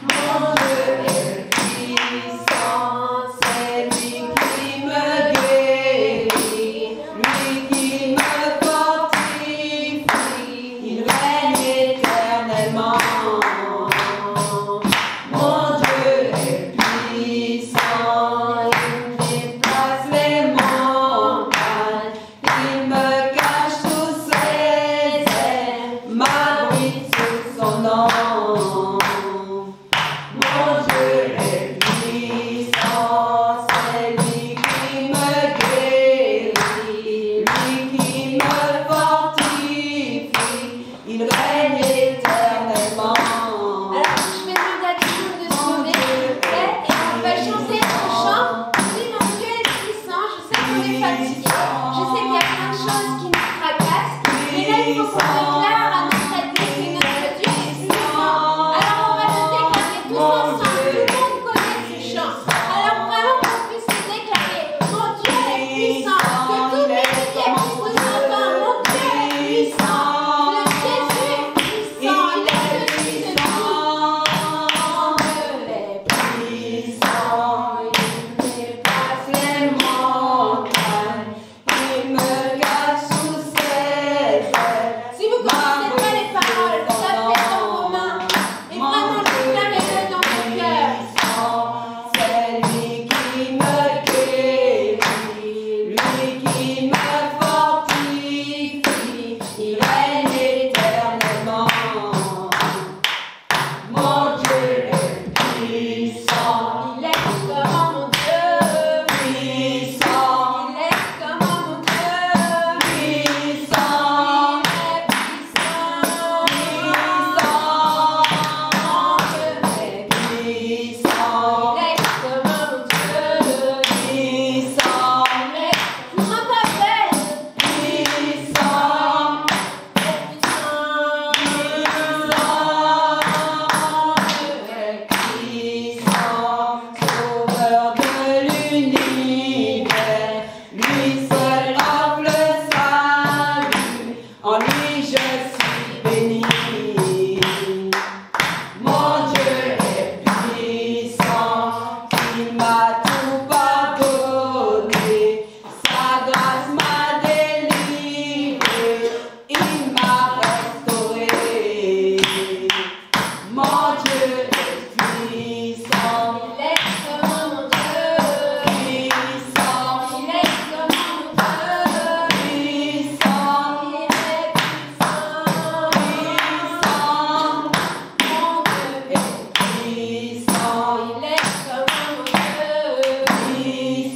Mon Dieu est puissant, c'est lui qui me guérit, lui qui me fortifie, il règne éternellement. Mon Dieu est puissant. l'univers, lui seul offre le salut, en lui je suis béni. Mon Dieu est puissant, il m'a tout pardonné, sa grâce m'a délivré, il m'a restauré. Mon Dieu est puissant, Il est comme mon Dieu. puissant, Il est comme mon Dieu. puissant, Il est puissant. puissant, Mon Dieu est puissant, Il est comme mon Dieu.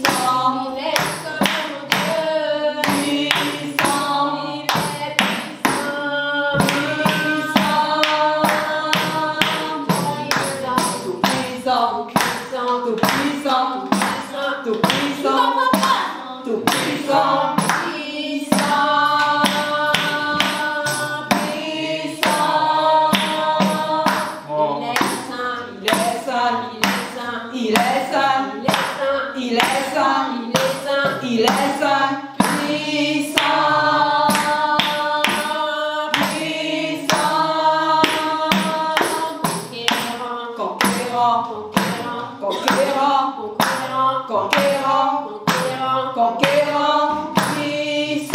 puissant, Il est comme mon Dieu. puissant, Il est puissant. tout puissant, tout puissant, tout puissant, puissant, puissant. Oh. Il est saint, il est saint, il est saint, il est saint, puissant, puissant, conquérant, conquérant, conquérant, conquérant, puissant,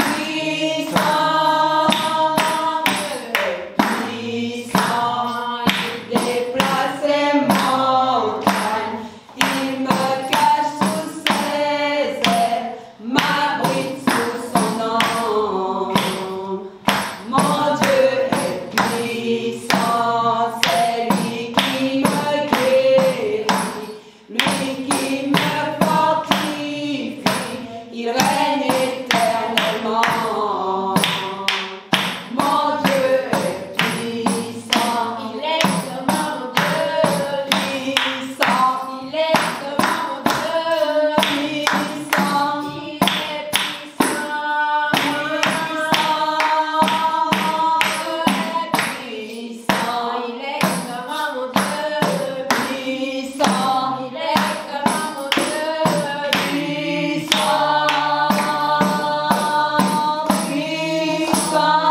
puissant, puissant, il déplace les montagnes, il me cache sous ses ailes, m'abrite sous son nom. Mon Dieu est puissant, c'est lui qui me guérit, lui qui me fortifie, il règne éternellement. Mon Dieu est puissant, Il est comme mon Dieu. puissant, Il est comme mon Dieu. puissant, Il est puissant. puissant, Il est comme mon Dieu. puissant, Il est comme mon Dieu. puissant, puissant,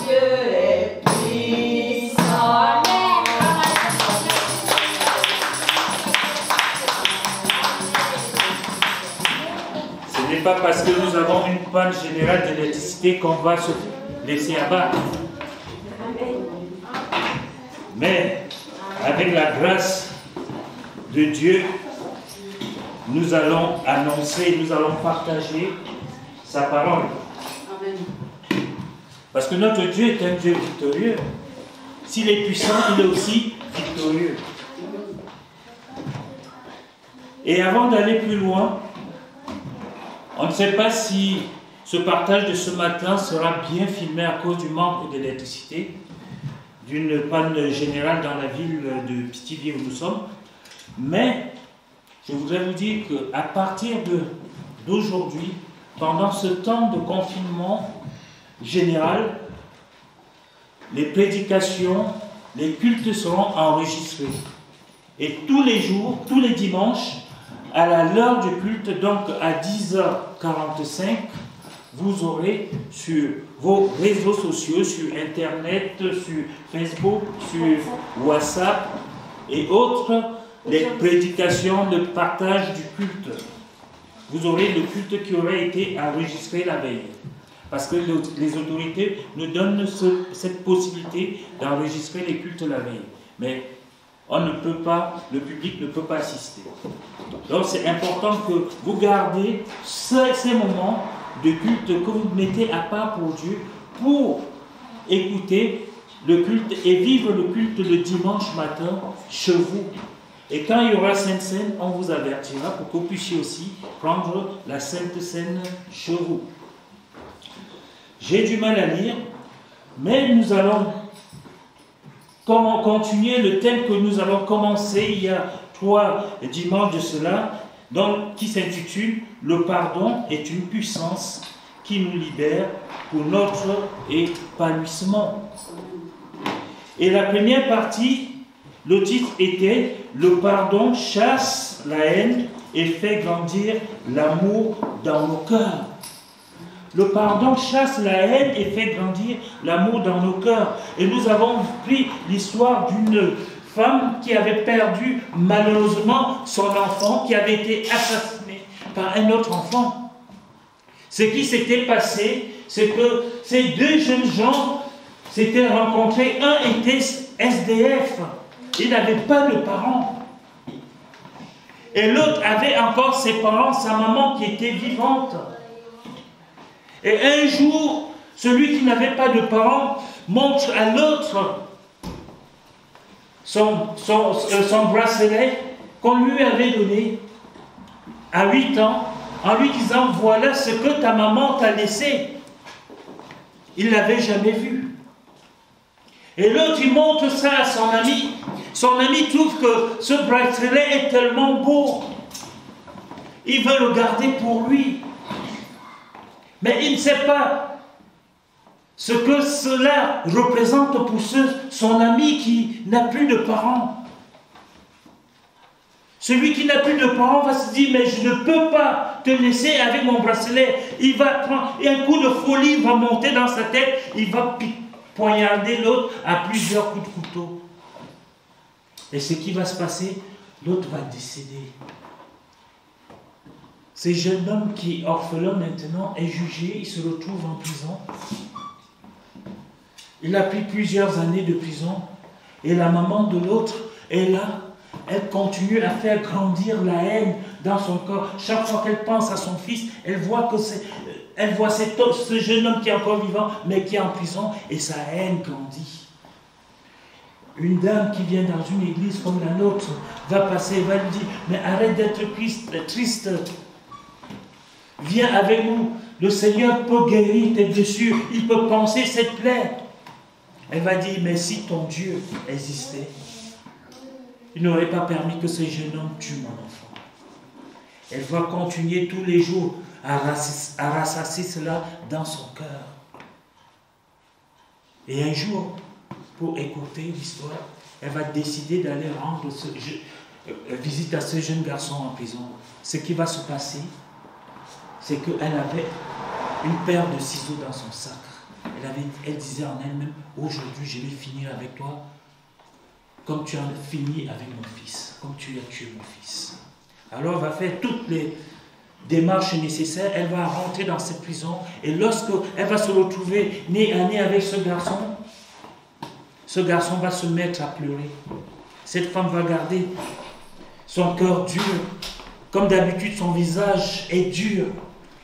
Dieu est puissant. Ce n'est pas parce que nous avons une panne générale d'électricité qu'on va se laisser abattre. Mais avec la grâce de Dieu, nous allons annoncer, nous allons partager sa parole. Parce que notre Dieu est un Dieu victorieux. S'il est puissant, il est aussi victorieux. Et avant d'aller plus loin, on ne sait pas si ce partage de ce matin sera bien filmé à cause du manque d'électricité, d'une panne générale dans la ville de Pithiviers où nous sommes. Mais je voudrais vous dire qu'à partir d'aujourd'hui, pendant ce temps de confinement général, les prédications, les cultes seront enregistrés. Et tous les jours, tous les dimanches, à l'heure du culte, donc à 10h45, vous aurez sur vos réseaux sociaux, sur Internet, sur Facebook, sur WhatsApp et autres, les prédications, le partage du culte. Vous aurez le culte qui aurait été enregistré la veille. Parce que les autorités nous donnent cette possibilité d'enregistrer les cultes la veille. Mais on ne peut pas, le public ne peut pas assister. Donc c'est important que vous gardez ces moments de culte que vous mettez à part pour Dieu, pour écouter le culte et vivre le culte le dimanche matin chez vous. Et quand il y aura Sainte Seine, on vous avertira pour que vous puissiez aussi prendre la Sainte Seine chez vous. J'ai du mal à lire, mais nous allons continuer le thème que nous avons commencé il y a 3 dimanches de cela, donc, qui s'intitule « Le pardon est une puissance qui nous libère pour notre épanouissement ». Et la première partie Le titre était « Le pardon chasse la haine et fait grandir l'amour dans nos cœurs ». Le pardon chasse la haine et fait grandir l'amour dans nos cœurs. Et nous avons pris l'histoire d'une femme qui avait perdu malheureusement son enfant, qui avait été assassiné par un autre enfant. Ce qui s'était passé, c'est que ces deux jeunes gens s'étaient rencontrés. Un était SDF, il n'avait pas de parents. Et l'autre avait encore ses parents, sa maman qui était vivante. Et un jour, celui qui n'avait pas de parents montre à l'autre son bracelet qu'on lui avait donné à 8 ans, en lui disant « Voilà ce que ta maman t'a laissé ». Il ne l'avait jamais vu. Et l'autre, il montre ça à son ami. Son ami trouve que ce bracelet est tellement beau. Il veut le garder pour lui. Mais il ne sait pas ce que cela représente pour son ami qui n'a plus de parents. Celui qui n'a plus de parents va se dire, mais je ne peux pas te laisser avec mon bracelet. Il va prendre, et un coup de folie va monter dans sa tête, il va poignarder l'autre à plusieurs coups de couteau. Et ce qui va se passer, l'autre va décéder. Ce jeune homme qui est orphelin maintenant est jugé, il se retrouve en prison. Il a pris plusieurs années de prison et la maman de l'autre est là. Elle continue à faire grandir la haine dans son corps. Chaque fois qu'elle pense à son fils, elle voit que ce jeune homme qui est encore vivant, mais qui est en prison, et sa haine grandit. Une dame qui vient dans une église comme la nôtre va passer et va lui dire, mais arrête d'être triste. Viens avec nous, le Seigneur peut guérir tes blessures, il peut panser cette plaie. Elle va dire, mais si ton Dieu existait, il n'aurait pas permis que ce jeune homme tue mon enfant. Elle va continuer tous les jours à rassasier cela dans son cœur. Et un jour, pour écouter l'histoire, elle va décider d'aller rendre visite à ce jeune garçon en prison. Ce qui va se passer, c'est qu'elle avait une paire de ciseaux dans son sac. Elle disait en elle-même, aujourd'hui je vais finir avec toi comme tu as fini avec mon fils, comme tu as tué mon fils. Alors elle va faire toutes les démarches nécessaires, elle va rentrer dans cette prison, et lorsqu'elle va se retrouver nez à nez avec ce garçon va se mettre à pleurer. Cette femme va garder son cœur dur, comme d'habitude son visage est dur.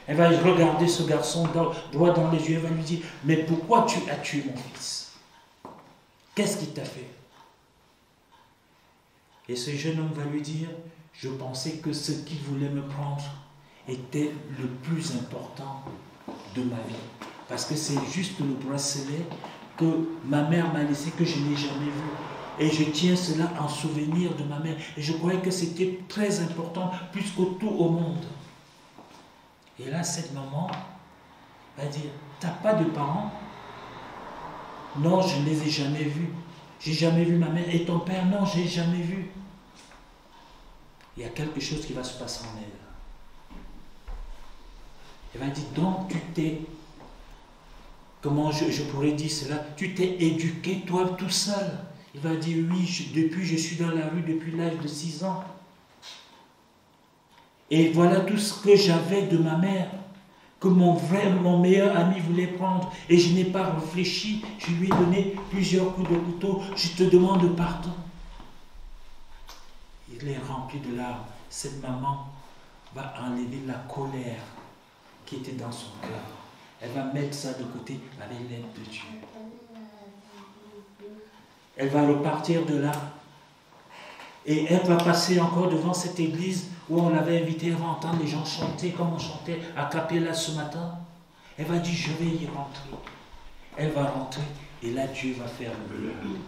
Elle va regarder ce garçon droit dans les yeux, elle va lui dire, mais pourquoi tu as tué mon fils? Qu'est-ce qu'il t'a fait? Et ce jeune homme va lui dire, je pensais que ce qui voulait me prendre était le plus important de ma vie. Parce que c'est juste le bracelet que ma mère m'a laissé, que je n'ai jamais vu. Et je tiens cela en souvenir de ma mère. Et je croyais que c'était très important, plus que tout au monde. Et là, cette maman va dire, t'as pas de parents? Non, je ne les ai jamais vus. J'ai jamais vu ma mère. Et ton père? Non, je n'ai jamais vu. Il y a quelque chose qui va se passer en elle. Elle va dire, donc tu t'es, comment je pourrais dire cela, tu t'es éduqué toi tout seul. Il va dire, oui, depuis je suis dans la rue depuis l'âge de 6 ans. Et voilà tout ce que j'avais de ma mère, que mon meilleur ami voulait prendre. Et je n'ai pas réfléchi, je lui ai donné plusieurs coups de couteau, je te demande pardon. Il est rempli de larmes. Cette maman va enlever la colère qui était dans son cœur. Elle va mettre ça de côté avec l'aide de Dieu. Elle va repartir de là. Et elle va passer encore devant cette église où on l'avait invitée. Elle va entendre les gens chanter comme on chantait à Capella ce matin. Elle va dire, je vais y rentrer. Elle va rentrer et là Dieu va faire le miracle.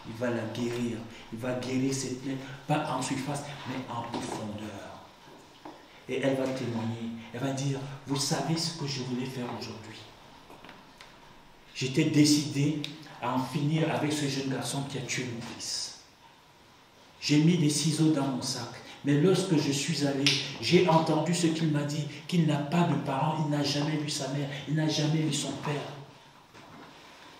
Il va la guérir. Il va guérir cette plaie, pas en surface, mais en profondeur. Et elle va témoigner. Elle va dire, vous savez ce que je voulais faire aujourd'hui. J'étais décidé à en finir avec ce jeune garçon qui a tué mon fils. J'ai mis des ciseaux dans mon sac. Mais lorsque je suis allé, j'ai entendu ce qu'il m'a dit, qu'il n'a pas de parents, il n'a jamais vu sa mère, il n'a jamais vu son père.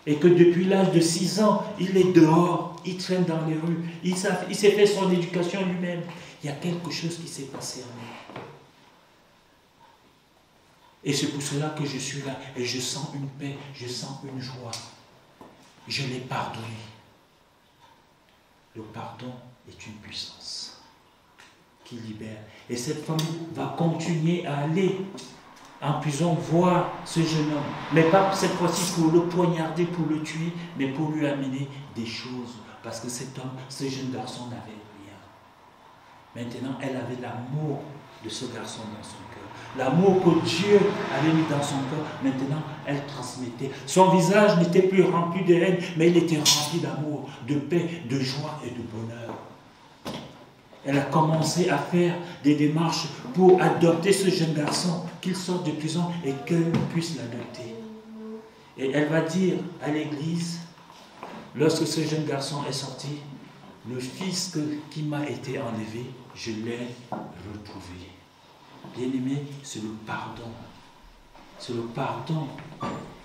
Et que depuis l'âge de 6 ans, il est dehors, il traîne dans les rues, il s'est fait son éducation lui-même. Il y a quelque chose qui s'est passé en lui. Et c'est pour cela que je suis là, et je sens une paix, je sens une joie. Je l'ai pardonné. Le pardon est une puissance qui libère. Et cette femme va continuer à aller en prison voir ce jeune homme. Mais pas cette fois-ci pour le poignarder, pour le tuer, mais pour lui amener des choses. Parce que cet homme, ce jeune garçon n'avait rien. Maintenant, elle avait l'amour de ce garçon dans son cœur. L'amour que Dieu avait mis dans son cœur, maintenant, elle transmettait. Son visage n'était plus rempli de haine, mais il était rempli d'amour, de paix, de joie et de bonheur. Elle a commencé à faire des démarches pour adopter ce jeune garçon, qu'il sorte de prison et qu'elle puisse l'adopter. Et elle va dire à l'église, lorsque ce jeune garçon est sorti, le fils qui m'a été enlevé, je l'ai retrouvé. Bien-aimé, c'est le pardon. C'est le pardon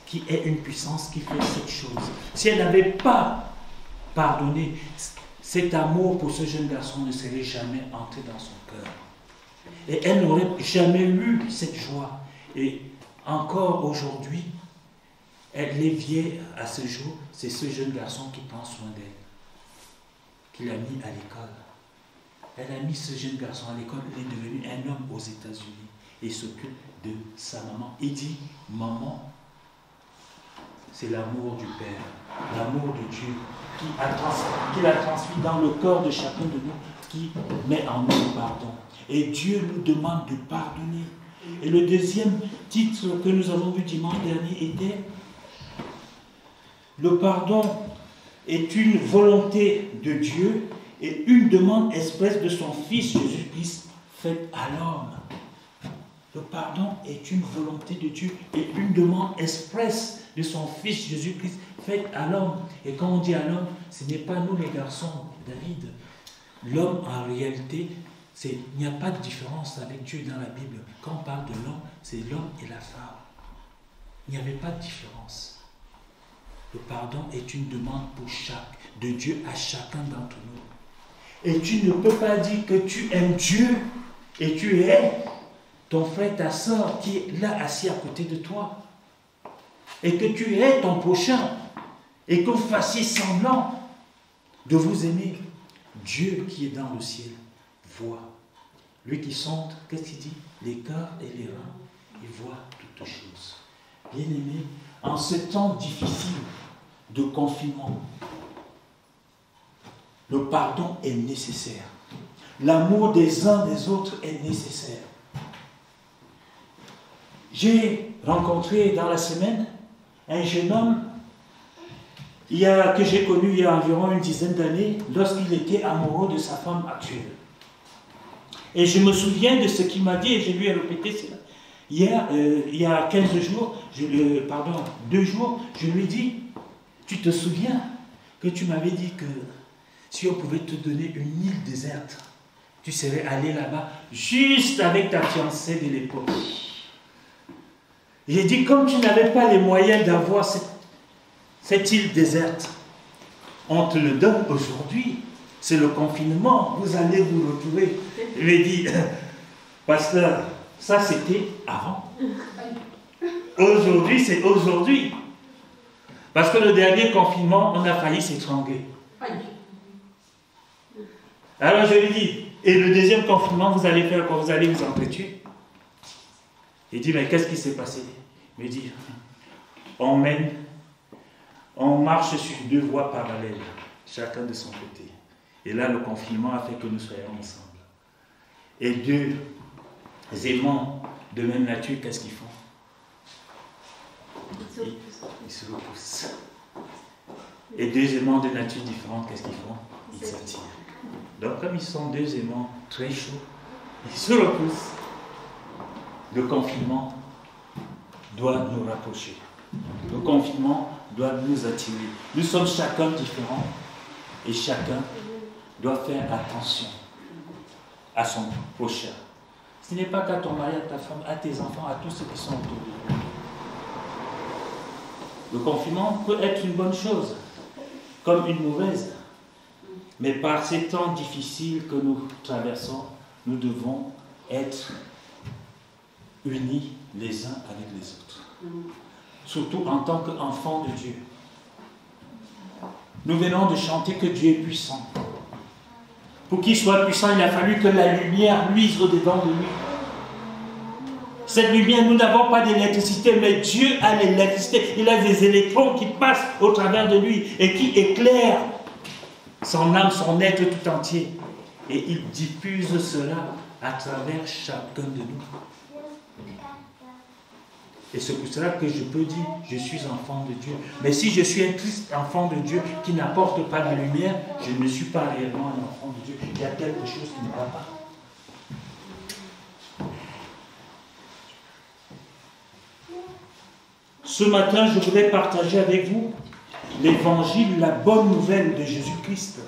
qui est une puissance qui fait cette chose. Si elle n'avait pas pardonné, cet amour pour ce jeune garçon ne serait jamais entré dans son cœur. Et elle n'aurait jamais eu cette joie. Et encore aujourd'hui, elle est vieille à ce jour, c'est ce jeune garçon qui prend soin d'elle, qui l'a mis à l'école. Elle a mis ce jeune garçon à l'école, il est devenu un homme aux États-Unis et il s'occupe de sa maman. Il dit, maman, c'est l'amour du Père, l'amour de Dieu qu'il a transmis dans le cœur de chacun de nous, qui met en nous le pardon. Et Dieu nous demande de pardonner. Et le deuxième titre que nous avons vu dimanche dernier était « Le pardon est une volonté de Dieu et une demande expresse de son Fils Jésus-Christ faite à l'homme. » Le pardon est une volonté de Dieu et une demande expresse de son Fils Jésus-Christ faite à l'homme. Et quand on dit à l'homme, ce n'est pas nous les garçons, David. L'homme, en réalité, il n'y a pas de différence avec Dieu dans la Bible. Quand on parle de l'homme, c'est l'homme et la femme. Il n'y avait pas de différence. Le pardon est une demande de Dieu à chacun d'entre nous. Et tu ne peux pas dire que tu aimes Dieu et tu es ton frère, ta soeur qui est là assis à côté de toi. Et que tu es ton prochain. Et que vous fassiez semblant de vous aimer. Dieu qui est dans le ciel voit. Lui qui sonde, qu'est-ce qu'il dit? Les cœurs et les reins. Il voit toutes choses. Bien-aimés, en ce temps difficile de confinement, le pardon est nécessaire. L'amour des uns des autres est nécessaire. J'ai rencontré dans la semaine un jeune homme que j'ai connu il y a environ une dizaine d'années lorsqu'il était amoureux de sa femme actuelle. Et je me souviens de ce qu'il m'a dit et je lui ai répété cela. Hier, il y a 2 jours, je lui ai dit, tu te souviens que tu m'avais dit que si on pouvait te donner une île déserte, tu serais allé là-bas juste avec ta fiancée de l'époque. J'ai dit, comme tu n'avais pas les moyens d'avoir cette île déserte, on te le donne aujourd'hui. C'est le confinement, vous allez vous retrouver. Je lui ai dit, pasteur, ça c'était avant. Aujourd'hui, c'est aujourd'hui. Parce que le dernier confinement, on a failli s'étrangler. Alors je lui dis, et le deuxième confinement, vous allez faire quoi? Vous allez vous entretuer? Il dit, mais qu'est-ce qui s'est passé? Il me dit, on marche sur 2 voies parallèles, chacun de son côté. Et là, le confinement a fait que nous soyons ensemble. Et 2 aimants de même nature, qu'est-ce qu'ils font? Ils se repoussent. Et 2 aimants de nature différente, qu'est-ce qu'ils font? Ils s'attirent. Donc, comme ils sont 2 aimants très chauds, ils se repoussent. Le confinement doit nous rapprocher. Le confinement doit nous attirer. Nous sommes chacun différents et chacun doit faire attention à son prochain. Ce n'est pas qu'à ton mari, à ta femme, à tes enfants, à tous ceux qui sont autour de toi. Le confinement peut être une bonne chose, comme une mauvaise. Mais par ces temps difficiles que nous traversons, nous devons être unis les uns avec les autres. Surtout en tant qu'enfants de Dieu. Nous venons de chanter que Dieu est puissant. Pour qu'il soit puissant, il a fallu que la lumière luise au-dedans de lui. Cette lumière, nous n'avons pas d'électricité, mais Dieu a l'électricité. Il a des électrons qui passent au travers de lui et qui éclairent son âme, son être tout entier. Et il diffuse cela à travers chacun de nous. Et c'est pour cela que je peux dire, je suis enfant de Dieu. Mais si je suis un triste enfant de Dieu qui n'apporte pas la lumière, je ne suis pas réellement un enfant de Dieu. Il y a quelque chose qui ne va pas. Ce matin, je voudrais partager avec vous l'évangile, la bonne nouvelle de Jésus-Christ.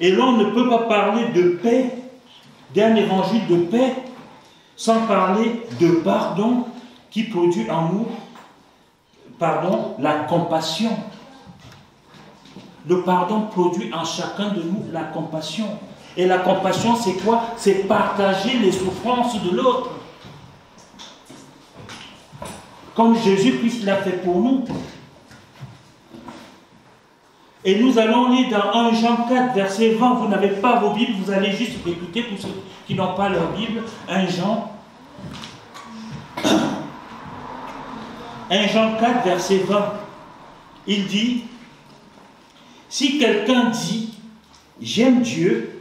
Et là, on ne peut pas parler de paix, d'un évangile de paix, sans parler de pardon qui produit en nous, la compassion. Le pardon produit en chacun de nous la compassion. Et la compassion, c'est quoi? C'est partager les souffrances de l'autre. Comme Jésus-Christ l'a fait pour nous. Et nous allons lire dans 1 Jean 4, verset 20. Vous n'avez pas vos Bibles, vous allez juste écouter pour ceux qui n'ont pas leur Bible. 1 Jean 4, verset 20. Il dit, si quelqu'un dit, j'aime Dieu,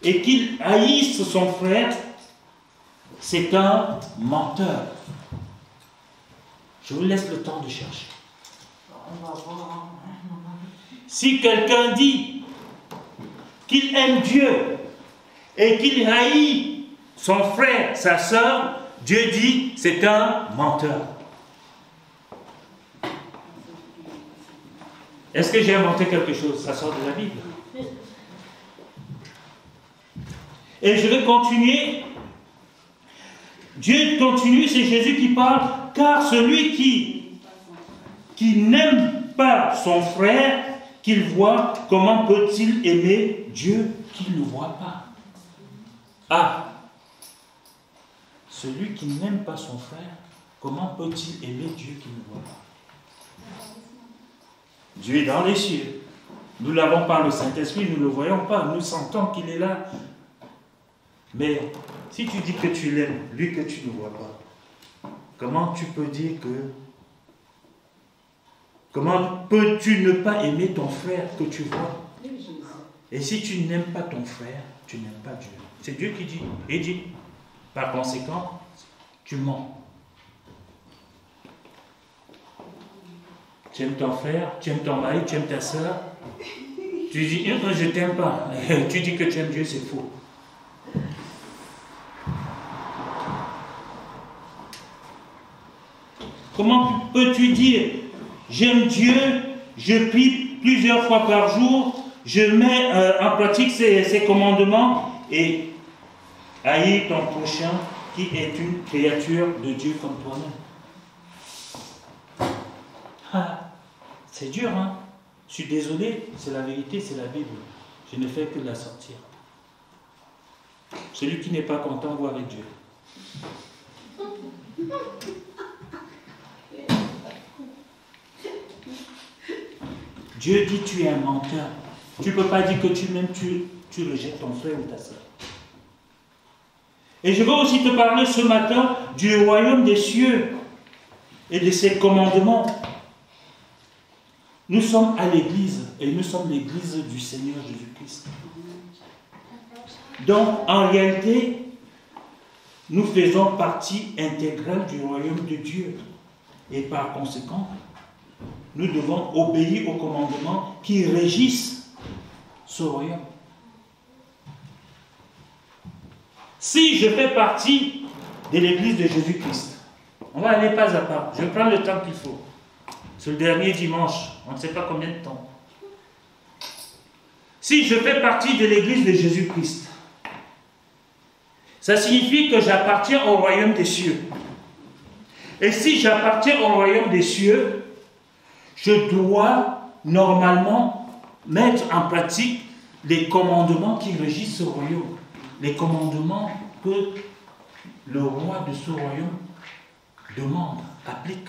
et qu'il haïsse son frère, c'est un menteur. Je vous laisse le temps de chercher. Si quelqu'un dit qu'il aime Dieu et qu'il haït son frère, sa sœur, Dieu dit c'est un menteur. Est-ce que j'ai inventé quelque chose? Ça sort de la Bible. Et je vais continuer. Dieu continue, c'est Jésus qui parle, car celui qui n'aime pas son frère qu'il voit, comment peut-il aimer Dieu qu'il ne voit pas? Ah, celui qui n'aime pas son frère, comment peut-il aimer Dieu qu'il ne voit pas? Dieu est dans les cieux. Nous l'avons par le Saint-Esprit, nous ne le voyons pas, nous sentons qu'il est là. Mais si tu dis que tu l'aimes, lui que tu ne vois pas, comment tu peux dire que... Comment peux-tu ne pas aimer ton frère que tu vois? Et si tu n'aimes pas ton frère, tu n'aimes pas Dieu. C'est Dieu qui dit. Et dit. Par conséquent, tu mens. Tu aimes ton frère, tu aimes ton mari, tu aimes ta soeur. Tu dis, je ne t'aime pas. Tu dis que tu aimes Dieu, c'est faux. Comment peux-tu dire, j'aime Dieu, je prie plusieurs fois par jour, je mets en pratique ses commandements et haïr ton prochain qui est une créature de Dieu comme toi-même? Ah, c'est dur, hein? Je suis désolé, c'est la vérité, c'est la Bible. Je ne fais que la sortir. Celui qui n'est pas content voit avec Dieu. Dieu dit tu es un menteur. Tu ne peux pas dire que tu m'aimes, tu rejettes ton frère ou ta soeur. Et je veux aussi te parler ce matin du royaume des cieux et de ses commandements. Nous sommes à l'église et nous sommes l'église du Seigneur Jésus-Christ. Donc en réalité, nous faisons partie intégrale du royaume de Dieu. Et par conséquent, nous devons obéir aux commandements qui régissent ce royaume. Si je fais partie de l'église de Jésus-Christ, on va aller pas à pas. Je prends le temps qu'il faut. C'est le dernier dimanche, on ne sait pas combien de temps. Si je fais partie de l'Église de Jésus-Christ, ça signifie que j'appartiens au royaume des cieux. Et si j'appartiens au royaume des cieux, je dois normalement mettre en pratique les commandements qui régissent ce royaume. Les commandements que le roi de ce royaume demande, applique.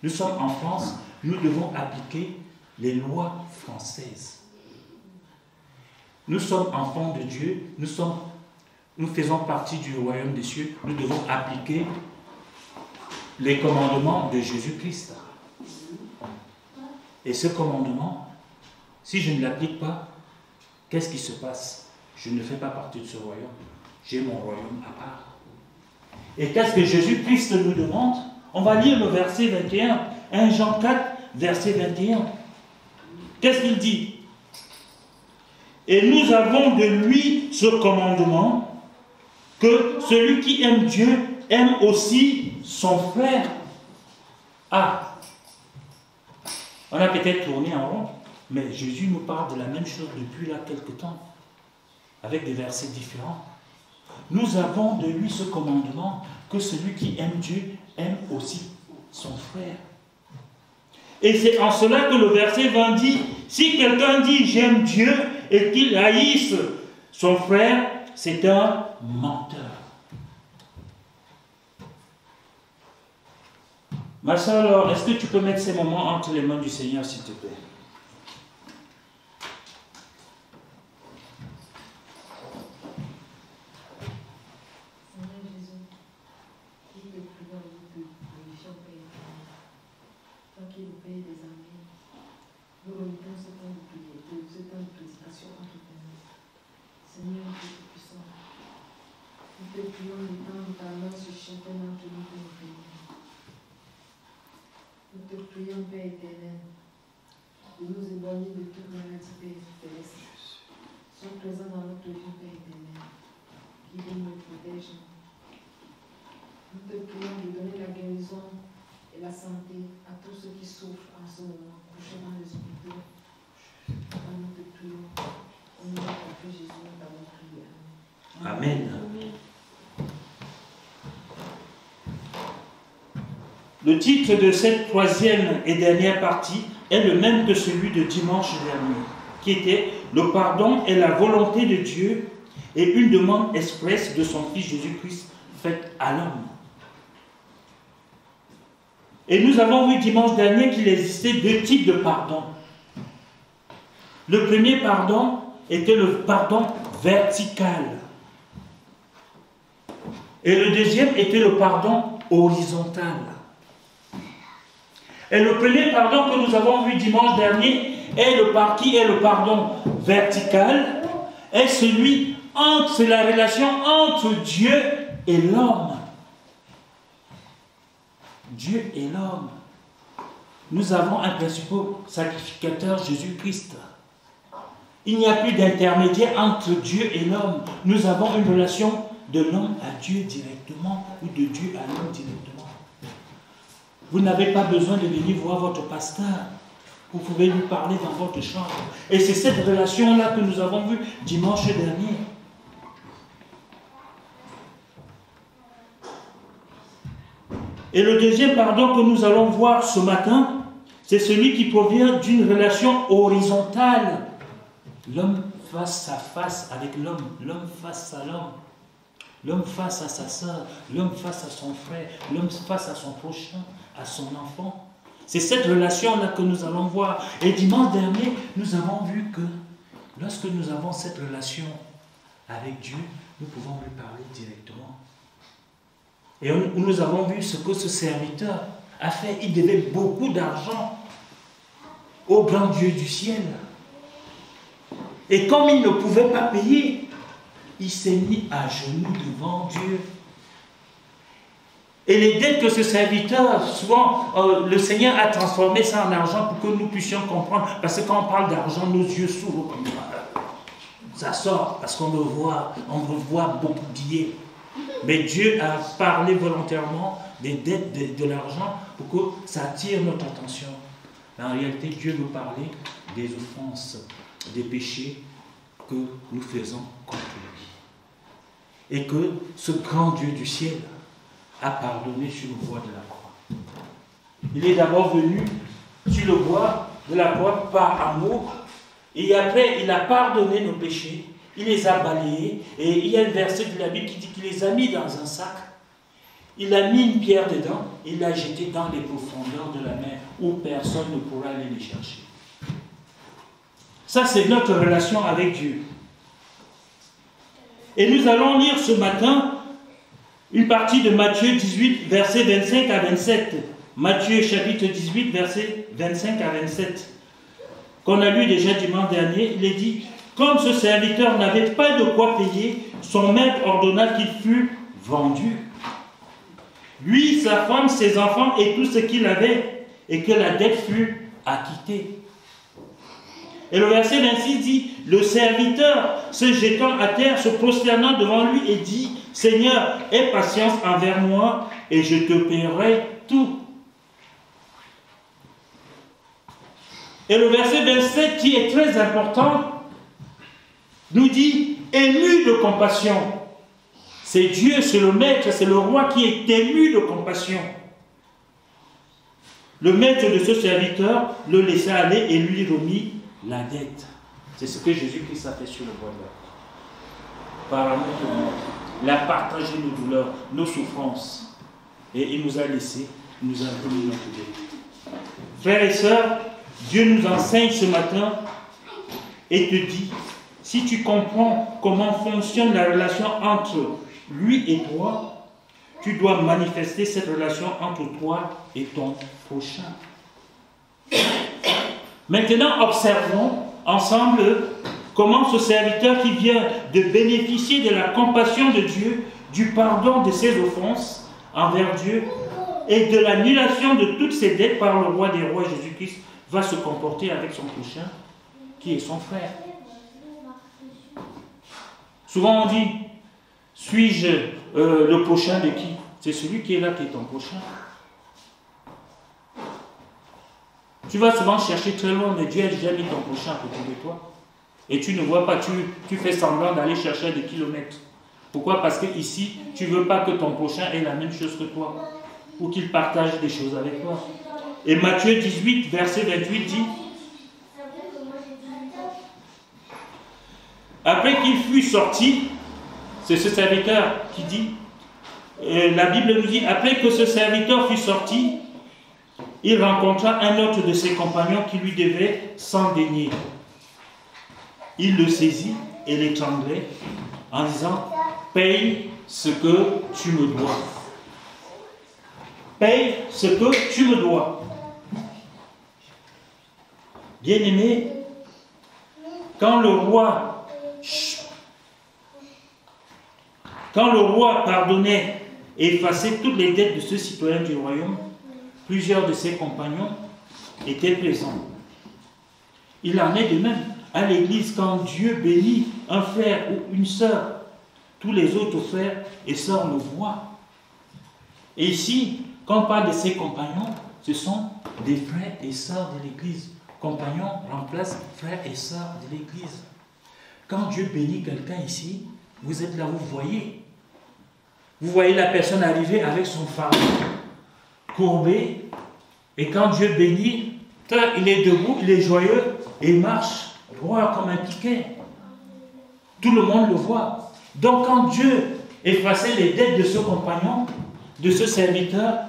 Nous sommes en France, nous devons appliquer les lois françaises. Nous sommes enfants de Dieu, nous faisons partie du royaume des cieux, nous devons appliquer les commandements de Jésus-Christ. Et ce commandement, si je ne l'applique pas, qu'est-ce qui se passe? Je ne fais pas partie de ce royaume. J'ai mon royaume à part. Et qu'est-ce que Jésus-Christ nous demande? On va lire le verset 21, 1 Jean 4, verset 21. Qu'est-ce qu'il dit? Et nous avons de lui ce commandement, que celui qui aime Dieu aime aussi son frère. Ah, on a peut-être tourné en rond, mais Jésus nous parle de la même chose depuis là quelque temps, avec des versets différents. Nous avons de lui ce commandement, que celui qui aime Dieu aime aussi son frère. Et c'est en cela que le verset 20 dit, si quelqu'un dit j'aime Dieu et qu'il haïsse son frère, c'est un menteur. Ma soeur, alors, est-ce que tu peux mettre ces moments entre les mains du Seigneur, s'il te plaît? Nous te prions, Père éternel, de nous éloigner de toute maladie, Père terrestre. Sois présent dans notre vie, Père éternel, qui nous protège. Nous te prions de donner la guérison et la santé à tous ceux qui souffrent en ce moment, couchés dans les hôpitaux. Nous te prions, au nom de ton Fils Jésus, nous t'avons prié. Amen. Le titre de cette troisième et dernière partie est le même que celui de dimanche dernier, qui était le pardon et la volonté de Dieu et une demande expresse de son Fils Jésus-Christ faite à l'homme. Et nous avons vu dimanche dernier qu'il existait deux types de pardon. Le premier pardon était le pardon vertical. Et le deuxième était le pardon horizontal. Et le premier pardon que nous avons vu dimanche dernier est le pardon vertical, est celui c'est la relation entre Dieu et l'homme. Dieu et l'homme. Nous avons un principal sacrificateur, Jésus-Christ. Il n'y a plus d'intermédiaire entre Dieu et l'homme. Nous avons une relation de l'homme à Dieu directement ou de Dieu à l'homme directement. Vous n'avez pas besoin de venir voir votre pasteur. Vous pouvez lui parler dans votre chambre. Et c'est cette relation-là que nous avons vue dimanche dernier. Et le deuxième pardon que nous allons voir ce matin, c'est celui qui provient d'une relation horizontale. L'homme face à face avec l'homme, l'homme face à l'homme, l'homme face à sa soeur, l'homme face à son frère, l'homme face à son prochain, à son enfant. C'est cette relation-là que nous allons voir. Et dimanche dernier, nous avons vu que lorsque nous avons cette relation avec Dieu, nous pouvons lui parler directement. Et nous avons vu ce que ce serviteur a fait. Il devait beaucoup d'argent au grand Dieu du ciel. Et comme il ne pouvait pas payer, il s'est mis à genoux devant Dieu. Et les dettes que ce serviteur, souvent, le Seigneur a transformé ça en argent pour que nous puissions comprendre. Parce que quand on parle d'argent, nos yeux s'ouvrent comme ça. Ça sort parce qu'on revoit beaucoup d'yeux. Mais Dieu a parlé volontairement des dettes de l'argent pour que ça attire notre attention. Mais en réalité, Dieu nous parlait des offenses, des péchés que nous faisons contre lui. Et que ce grand Dieu du ciel a pardonné sur le bois de la croix. Il est d'abord venu sur le bois de la croix par amour, et après il a pardonné nos péchés, il les a balayés, et il y a un verset de la Bible qui dit qu'il les a mis dans un sac, il a mis une pierre dedans, et il l'a jeté dans les profondeurs de la mer, où personne ne pourra aller les chercher. Ça, c'est notre relation avec Dieu. Et nous allons lire ce matin une partie de Matthieu 18, versets 25 à 27. Matthieu chapitre 18, versets 25 à 27. Qu'on a lu déjà dimanche dernier, il est dit, comme ce serviteur n'avait pas de quoi payer, son maître ordonna qu'il fût vendu. Lui, sa femme, ses enfants et tout ce qu'il avait, et que la dette fût acquittée. Et le verset 26 dit, le serviteur, se jetant à terre, se prosternant devant lui et dit, Seigneur, aie patience envers moi et je te paierai tout. Et le verset 27, qui est très important, nous dit, ému de compassion. C'est Dieu, c'est le maître, c'est le roi qui est ému de compassion. Le maître de ce serviteur le laissa aller et lui remit la dette. C'est ce que Jésus-Christ a fait sur le bois de la croix. Par amour de nous, il a partagé nos douleurs, nos souffrances. Et il nous a laissé, il nous a remis notre dette. Frères et sœurs, Dieu nous enseigne ce matin et te dit, si tu comprends comment fonctionne la relation entre lui et toi, tu dois manifester cette relation entre toi et ton prochain. Maintenant, observons ensemble comment ce serviteur qui vient de bénéficier de la compassion de Dieu, du pardon de ses offenses envers Dieu et de l'annulation de toutes ses dettes par le roi des rois Jésus-Christ, va se comporter avec son prochain, qui est son frère. Souvent on dit, suis-je le prochain de qui? C'est celui qui est là qui est ton prochain. Tu vas souvent chercher très loin, mais Dieu a déjà mis ton prochain à côté de toi. Et tu ne vois pas, tu fais semblant d'aller chercher des kilomètres. Pourquoi? Parce que ici, tu ne veux pas que ton prochain ait la même chose que toi, ou qu'il partage des choses avec toi. Et Matthieu 18, verset 28 dit, après qu'il fut sorti, c'est ce serviteur qui dit, la Bible nous dit, après que ce serviteur fut sorti, il rencontra un autre de ses compagnons qui lui devait 100 deniers. Il le saisit et l'étranglait en disant, paye ce que tu me dois. Paye ce que tu me dois. Bien-aimé, quand le roi pardonnait et effaçait toutes les dettes de ce citoyen du royaume, plusieurs de ses compagnons étaient présents. Il en est de même à l'église quand Dieu bénit un frère ou une sœur. Tous les autres frères et sœurs le voient. Et ici, quand on parle de ses compagnons, ce sont des frères et sœurs de l'église. Compagnons remplace frères et sœurs de l'église. Quand Dieu bénit quelqu'un ici, vous êtes là, vous voyez. Vous voyez la personne arriver avec son fardeau courbé. Et quand Dieu bénit, il est debout, il est joyeux et il marche droit comme un piquet. Tout le monde le voit. Donc quand Dieu effaçait les dettes de ce compagnon, de ce serviteur,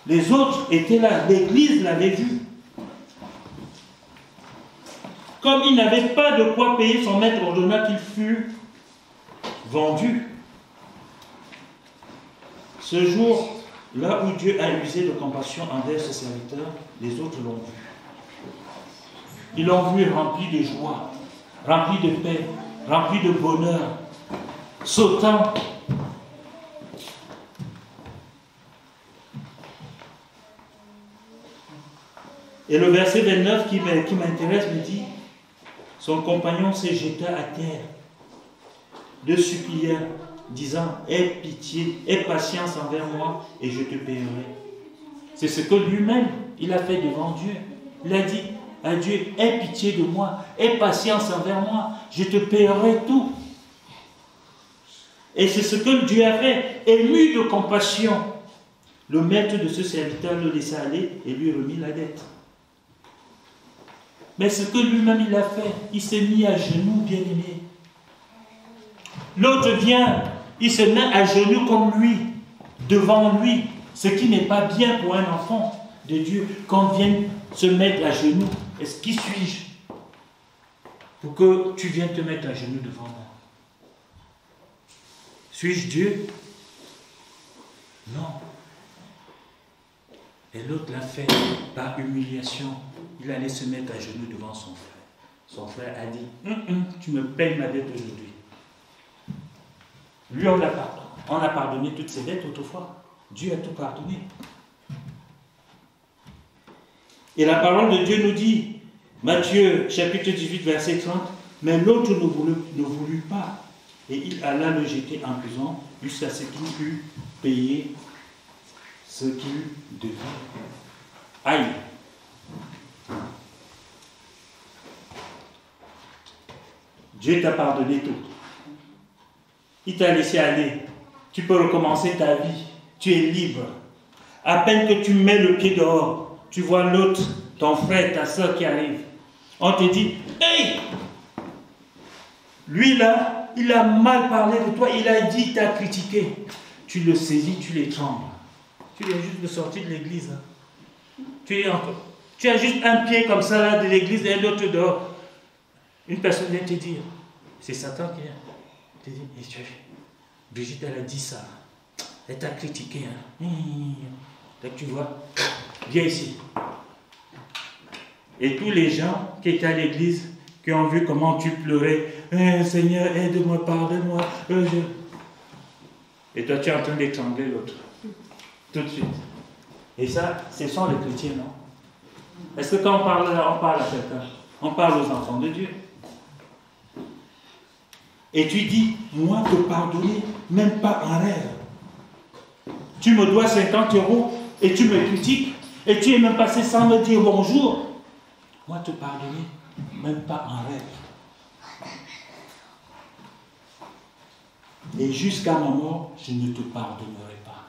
les autres étaient là, l'église l'avait vu. Comme il n'avait pas de quoi payer, son maître ordonna qu'il fût vendu. Ce jour, là où Dieu a usé de compassion envers ce serviteur, les autres l'ont vu. Ils l'ont vu rempli de joie, rempli de paix, rempli de bonheur, sautant. Et le verset 29 qui m'intéresse me dit, son compagnon s'est jeté à terre, le supplia, disant, aie pitié, aie patience envers moi et je te paierai. C'est ce que lui-même, il a fait devant Dieu. Il a dit, à Dieu, aie pitié de moi, aie patience envers moi, je te paierai tout. Et c'est ce que Dieu a fait, ému de compassion. Le maître de ce serviteur le laissa aller et lui remit la dette. Mais ce que lui-même il a fait, il s'est mis à genoux, bien-aimé. L'autre vient, il se met à genoux comme lui, devant lui, ce qui n'est pas bien pour un enfant de Dieu, qu'on vienne se mettre à genoux. Est-ce qui suis-je pour que tu viennes te mettre à genoux devant moi? Suis-je Dieu? Non. Et l'autre l'a fait par humiliation. Il allait se mettre à genoux devant son frère. Son frère a dit, tu me payes ma dette aujourd'hui. Lui, on a pardonné toutes ses dettes autrefois. Dieu a tout pardonné. Et la parole de Dieu nous dit, Matthieu chapitre 18, verset 30, mais l'autre ne voulut pas. Et il alla le jeter en prison jusqu'à ce qu'il eût payé ce qu'il devait. Aïe! Dieu t'a pardonné tout. Il t'a laissé aller. Tu peux recommencer ta vie. Tu es libre. À peine que tu mets le pied dehors, tu vois l'autre, ton frère, ta soeur qui arrive. On te dit, hey! Lui là, il a mal parlé de toi, il a dit, il t'a critiqué. Tu le saisis, tu l'étrangles. Tu viens juste de sortir de l'église. Hein. Tu as juste un pied comme ça là de l'église et l'autre dehors. Une personne vient te dire, c'est Satan qui vient te dire, et tu as vu, Brigitte elle a dit ça. Elle t'a critiqué. Hein. Donc tu vois, viens ici. Et tous les gens qui étaient à l'église, qui ont vu comment tu pleurais, Seigneur, aide-moi, pardonne-moi. Et toi, tu es en train d'étrangler l'autre. Tout de suite. Et ça, ce sont les chrétiens, non? Est-ce que quand on parle à quelqu'un, on parle aux enfants de Dieu? Et tu dis, moi, te pardonner, même pas en rêve. Tu me dois 50 € et tu me critiques et tu es même passé sans me dire bonjour. Moi, te pardonner, même pas en rêve. Et jusqu'à ma mort, je ne te pardonnerai pas.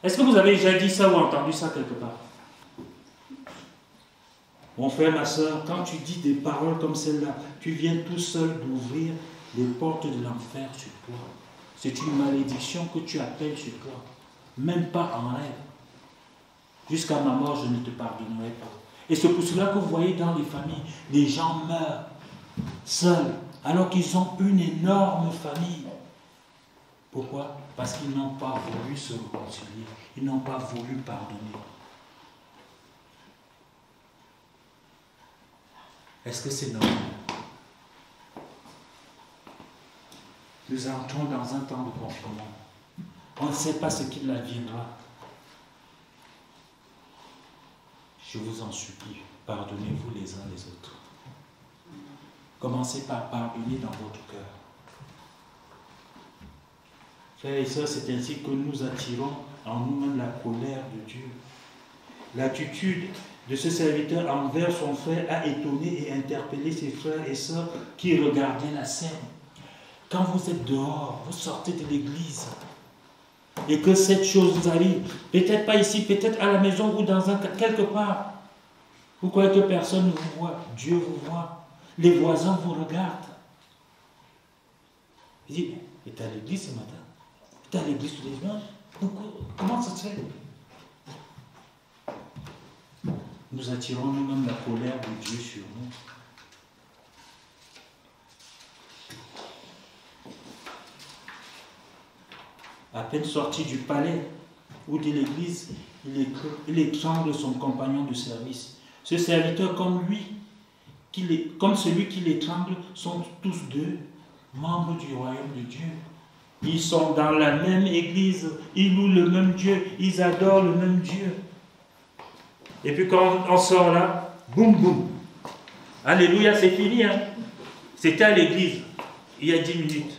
Est-ce que vous avez déjà dit ça ou entendu ça quelque part? Mon frère, ma soeur, quand tu dis des paroles comme celle-là, tu viens tout seul d'ouvrir les portes de l'enfer sur toi. C'est une malédiction que tu appelles sur toi. Même pas en rêve. Jusqu'à ma mort, je ne te pardonnerai pas. Et c'est pour cela que vous voyez dans les familles, les gens meurent seuls, alors qu'ils ont une énorme famille. Pourquoi? Parce qu'ils n'ont pas voulu se réconcilier. Ils n'ont pas voulu pardonner. Est-ce que c'est normal? Nous entrons dans un temps de confinement. On ne sait pas ce qu'il adviendra. Je vous en supplie, pardonnez-vous les uns les autres. Commencez par pardonner dans votre cœur. Frères et sœurs, c'est ainsi que nous attirons en nous-mêmes la colère de Dieu. L'attitude de ce serviteur envers son frère a étonné et interpellé ses frères et sœurs qui regardaient la scène. Quand vous êtes dehors, vous sortez de l'église et que cette chose vous arrive, peut-être pas ici, peut-être à la maison ou quelque part, vous croyez que personne ne vous voit, Dieu vous voit, les voisins vous regardent. Il dit, tu es à l'église ce matin? Tu es à l'église tous les dimanches? Comment ça se fait? Nous attirons nous-mêmes la colère de Dieu sur nous. À peine sorti du palais ou de l'église, il étrangle son compagnon de service. Ce serviteur comme celui qui l'étrangle sont tous deux membres du royaume de Dieu. Ils sont dans la même église, ils louent le même Dieu, ils adorent le même Dieu. Et puis quand on sort là, boum boum. Alléluia, c'est fini. Hein? C'était à l'église, il y a 10 minutes.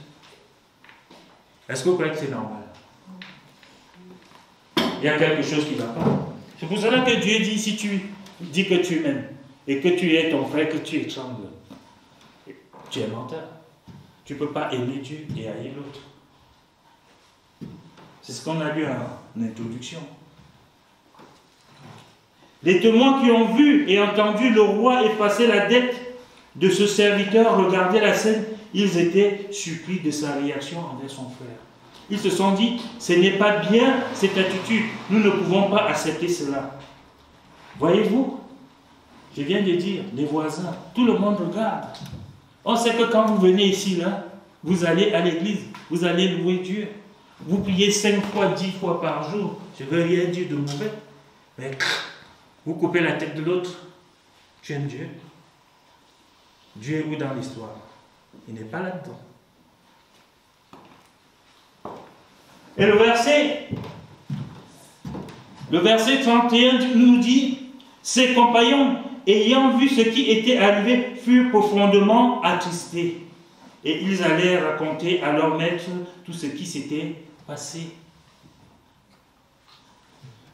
Est-ce que vous croyez que c'est normal? Il y a quelque chose qui ne va pas. C'est pour cela que Dieu dit, si tu dis que tu m'aimes, et que tu es ton frère, que tu étrangles, tu es menteur. Tu ne peux pas aimer Dieu et haïr l'autre. C'est ce qu'on a lu en introduction. Les témoins qui ont vu et entendu le roi effacer la dette de ce serviteur, regardaient la scène, ils étaient surpris de sa réaction envers son frère. Ils se sont dit, ce n'est pas bien cette attitude, nous ne pouvons pas accepter cela. Voyez-vous, je viens de dire, les voisins, tout le monde regarde. On sait que quand vous venez ici, là, vous allez à l'église, vous allez louer Dieu. Vous priez 5 fois, 10 fois par jour. Je ne veux rien dire de mauvais. Mais vous coupez la tête de l'autre. Tu aimes Dieu? Dieu est où dans l'histoire? Il n'est pas là-dedans. Et le verset 31 nous dit, ses compagnons, ayant vu ce qui était arrivé, furent profondément attristés. Et ils allaient raconter à leur maître tout ce qui s'était passé.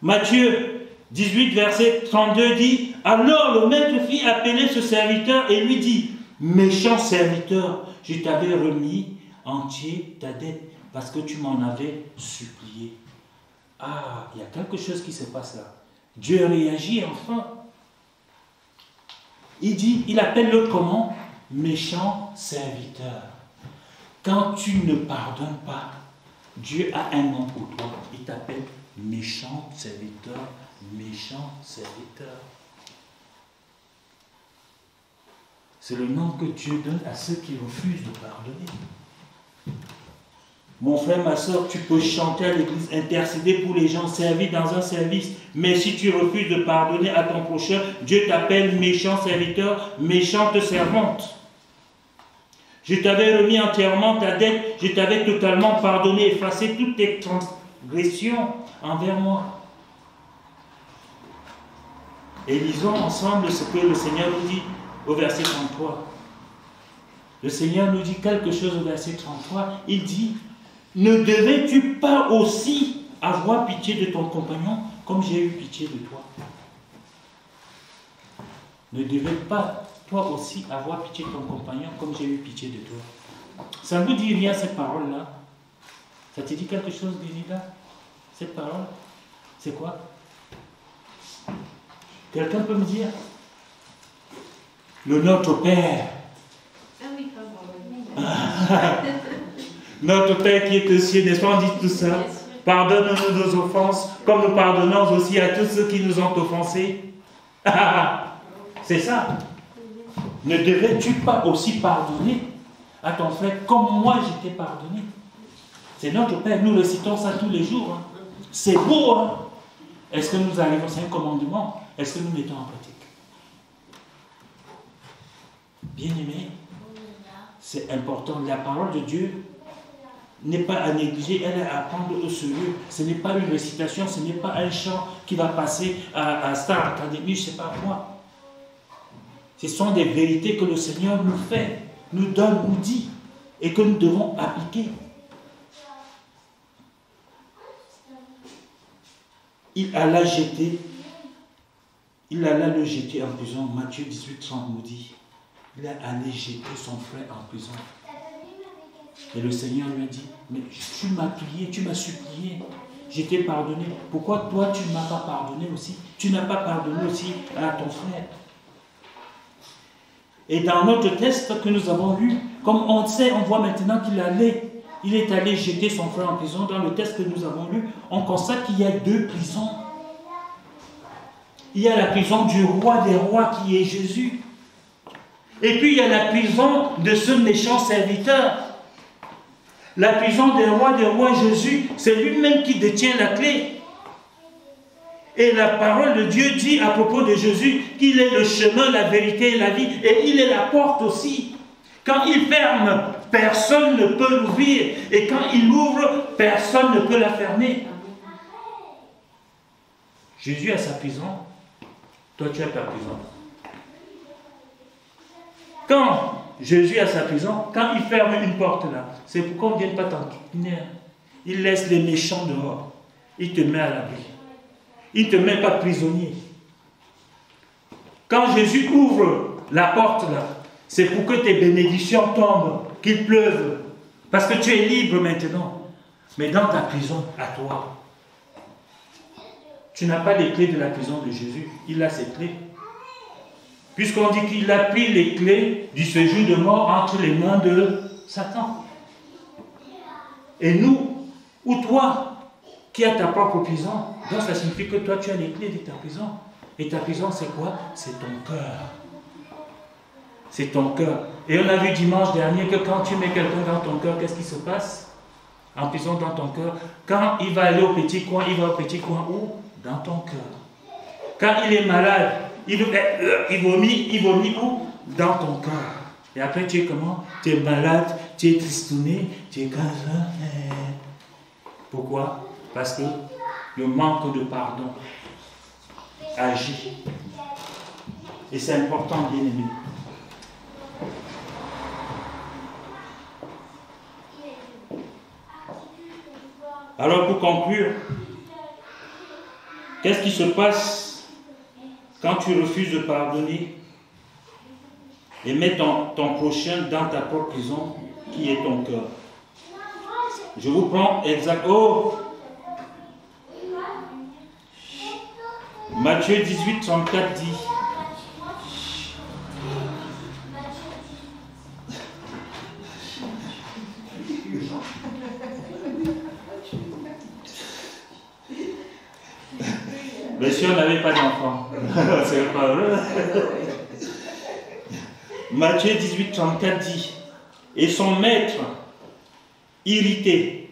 Matthieu 18, verset 32 dit, alors le maître fit appeler ce serviteur et lui dit, méchant serviteur, je t'avais remis entier ta dette parce que tu m'en avais supplié. Ah, il y a quelque chose qui se passe là. Dieu réagit enfin. Il dit, il appelle l'autre comment? Méchant serviteur. Quand tu ne pardonnes pas, Dieu a un nom pour toi. Il t'appelle méchant serviteur, méchant serviteur. C'est le nom que Dieu donne à ceux qui refusent de pardonner. Mon frère, ma soeur, tu peux chanter à l'église, intercéder pour les gens, servir dans un service. Mais si tu refuses de pardonner à ton prochain, Dieu t'appelle méchant serviteur, méchante servante. Je t'avais remis entièrement ta dette, je t'avais totalement pardonné, effacé toutes tes transgressions envers moi. Et lisons ensemble ce que le Seigneur nous dit au verset 33. Le Seigneur nous dit quelque chose au verset 33. Il dit, ne devais-tu pas aussi avoir pitié de ton compagnon comme j'ai eu pitié de toi? Ne devais pas toi aussi avoir pitié de ton compagnon comme j'ai eu pitié de toi? Ça ne vous dit rien cette parole-là? Ça te dit quelque chose, Gélida? Cette parole, c'est quoi? Quelqu'un peut me dire? Le Notre Père. Ah oui, pardon. Notre Père qui est aux cieux, n'est-ce pas, on dit tout ça? Pardonne-nous nos offenses, comme nous pardonnons aussi à tous ceux qui nous ont offensés. C'est ça. Ne devais-tu pas aussi pardonner à ton frère comme moi je t'ai pardonné? C'est notre Père, nous récitons ça tous les jours. Hein. C'est beau, hein? Est-ce que nous arrivons, c'est un commandement? Est-ce que nous mettons en pratique? Bien-aimés, c'est important. La parole de Dieu n'est pas à négliger, elle est à prendre au sérieux. Ce n'est pas une récitation, ce n'est pas un chant qui va passer à Star Academy, je ne sais pas quoi. Ce sont des vérités que le Seigneur nous fait, nous donne, nous dit, et que nous devons appliquer. Il alla le jeter en prison. Matthieu 18, 30 nous dit, il a allé jeter son frère en prison. Et le Seigneur lui a dit, mais tu m'as prié, tu m'as supplié, je t'ai pardonné. Pourquoi toi tu ne m'as pas pardonné aussi? Tu n'as pas pardonné aussi à ton frère. Et dans notre texte que nous avons lu, comme on sait, on voit maintenant il est allé jeter son frère en prison. Dans le texte que nous avons lu, on constate qu'il y a 2 prisons. Il y a la prison du roi des rois qui est Jésus. Et puis il y a la prison de ce méchant serviteur. La prison des rois Jésus, c'est lui-même qui détient la clé. Et la parole de Dieu dit à propos de Jésus qu'il est le chemin, la vérité et la vie. Et il est la porte aussi. Quand il ferme, personne ne peut l'ouvrir. Et quand il ouvre, personne ne peut la fermer. Jésus a sa prison. Toi, tu as ta prison. Quand Jésus a sa prison, quand il ferme une porte là, c'est pourquoi on ne vient pas t'enquiquiner. Il laisse les méchants dehors. Il te met à l'abri. Il ne te met pas prisonnier. Quand Jésus ouvre la porte là, c'est pour que tes bénédictions tombent, qu'il pleuve. Parce que tu es libre maintenant. Mais dans ta prison, à toi, tu n'as pas les clés de la prison de Jésus. Il a ses clés. Puisqu'on dit qu'il a pris les clés du séjour de mort entre les mains de Satan. Et nous, ou toi, qui as ta propre prison, donc ça signifie que toi, tu as les clés de ta prison. Et ta prison, c'est quoi? C'est ton cœur. C'est ton cœur. Et on a vu dimanche dernier que quand tu mets quelqu'un dans ton cœur, qu'est-ce qui se passe? En prison dans ton cœur. Quand il va aller au petit coin, il va au petit coin où? Dans ton cœur. Quand il est malade, il vomit où? Dans ton cœur. Et après, tu es comment? Tu es malade, tu es tristouné, tu es comme ça. Pourquoi? Parce que le manque de pardon agit. Et c'est important, bien aimé. Alors pour conclure, qu'est-ce qui se passe quand tu refuses de pardonner et mets ton prochain dans ta propre prison qui est ton cœur? Je vous prends exact. Oh! Matthieu 18, 34 dit. Mais si on n'avait pas d'enfant, c'est pas vrai. Matthieu 18, 34 dit, et son maître, irrité,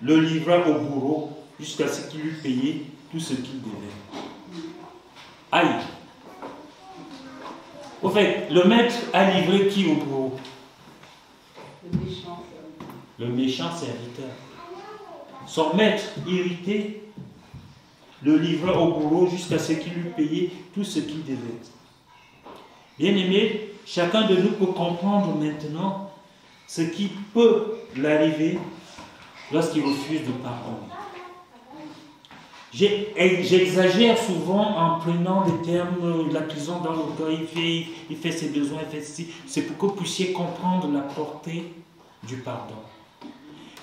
le livra au bourreau jusqu'à ce qu'il eût payé tout ce qu'il devait. Aïe! Au fait, le maître a livré qui au bourreau? Le méchant serviteur. Son maître, irrité, le livra au bourreau jusqu'à ce qu'il eût payé tout ce qu'il devait. Bien aimé, chacun de nous peut comprendre maintenant ce qui peut l'arriver lorsqu'il refuse de pardonner. J'exagère souvent en prenant des termes de la prison dans le cœur, il fait ses besoins, il fait ceci. C'est pour que vous puissiez comprendre la portée du pardon.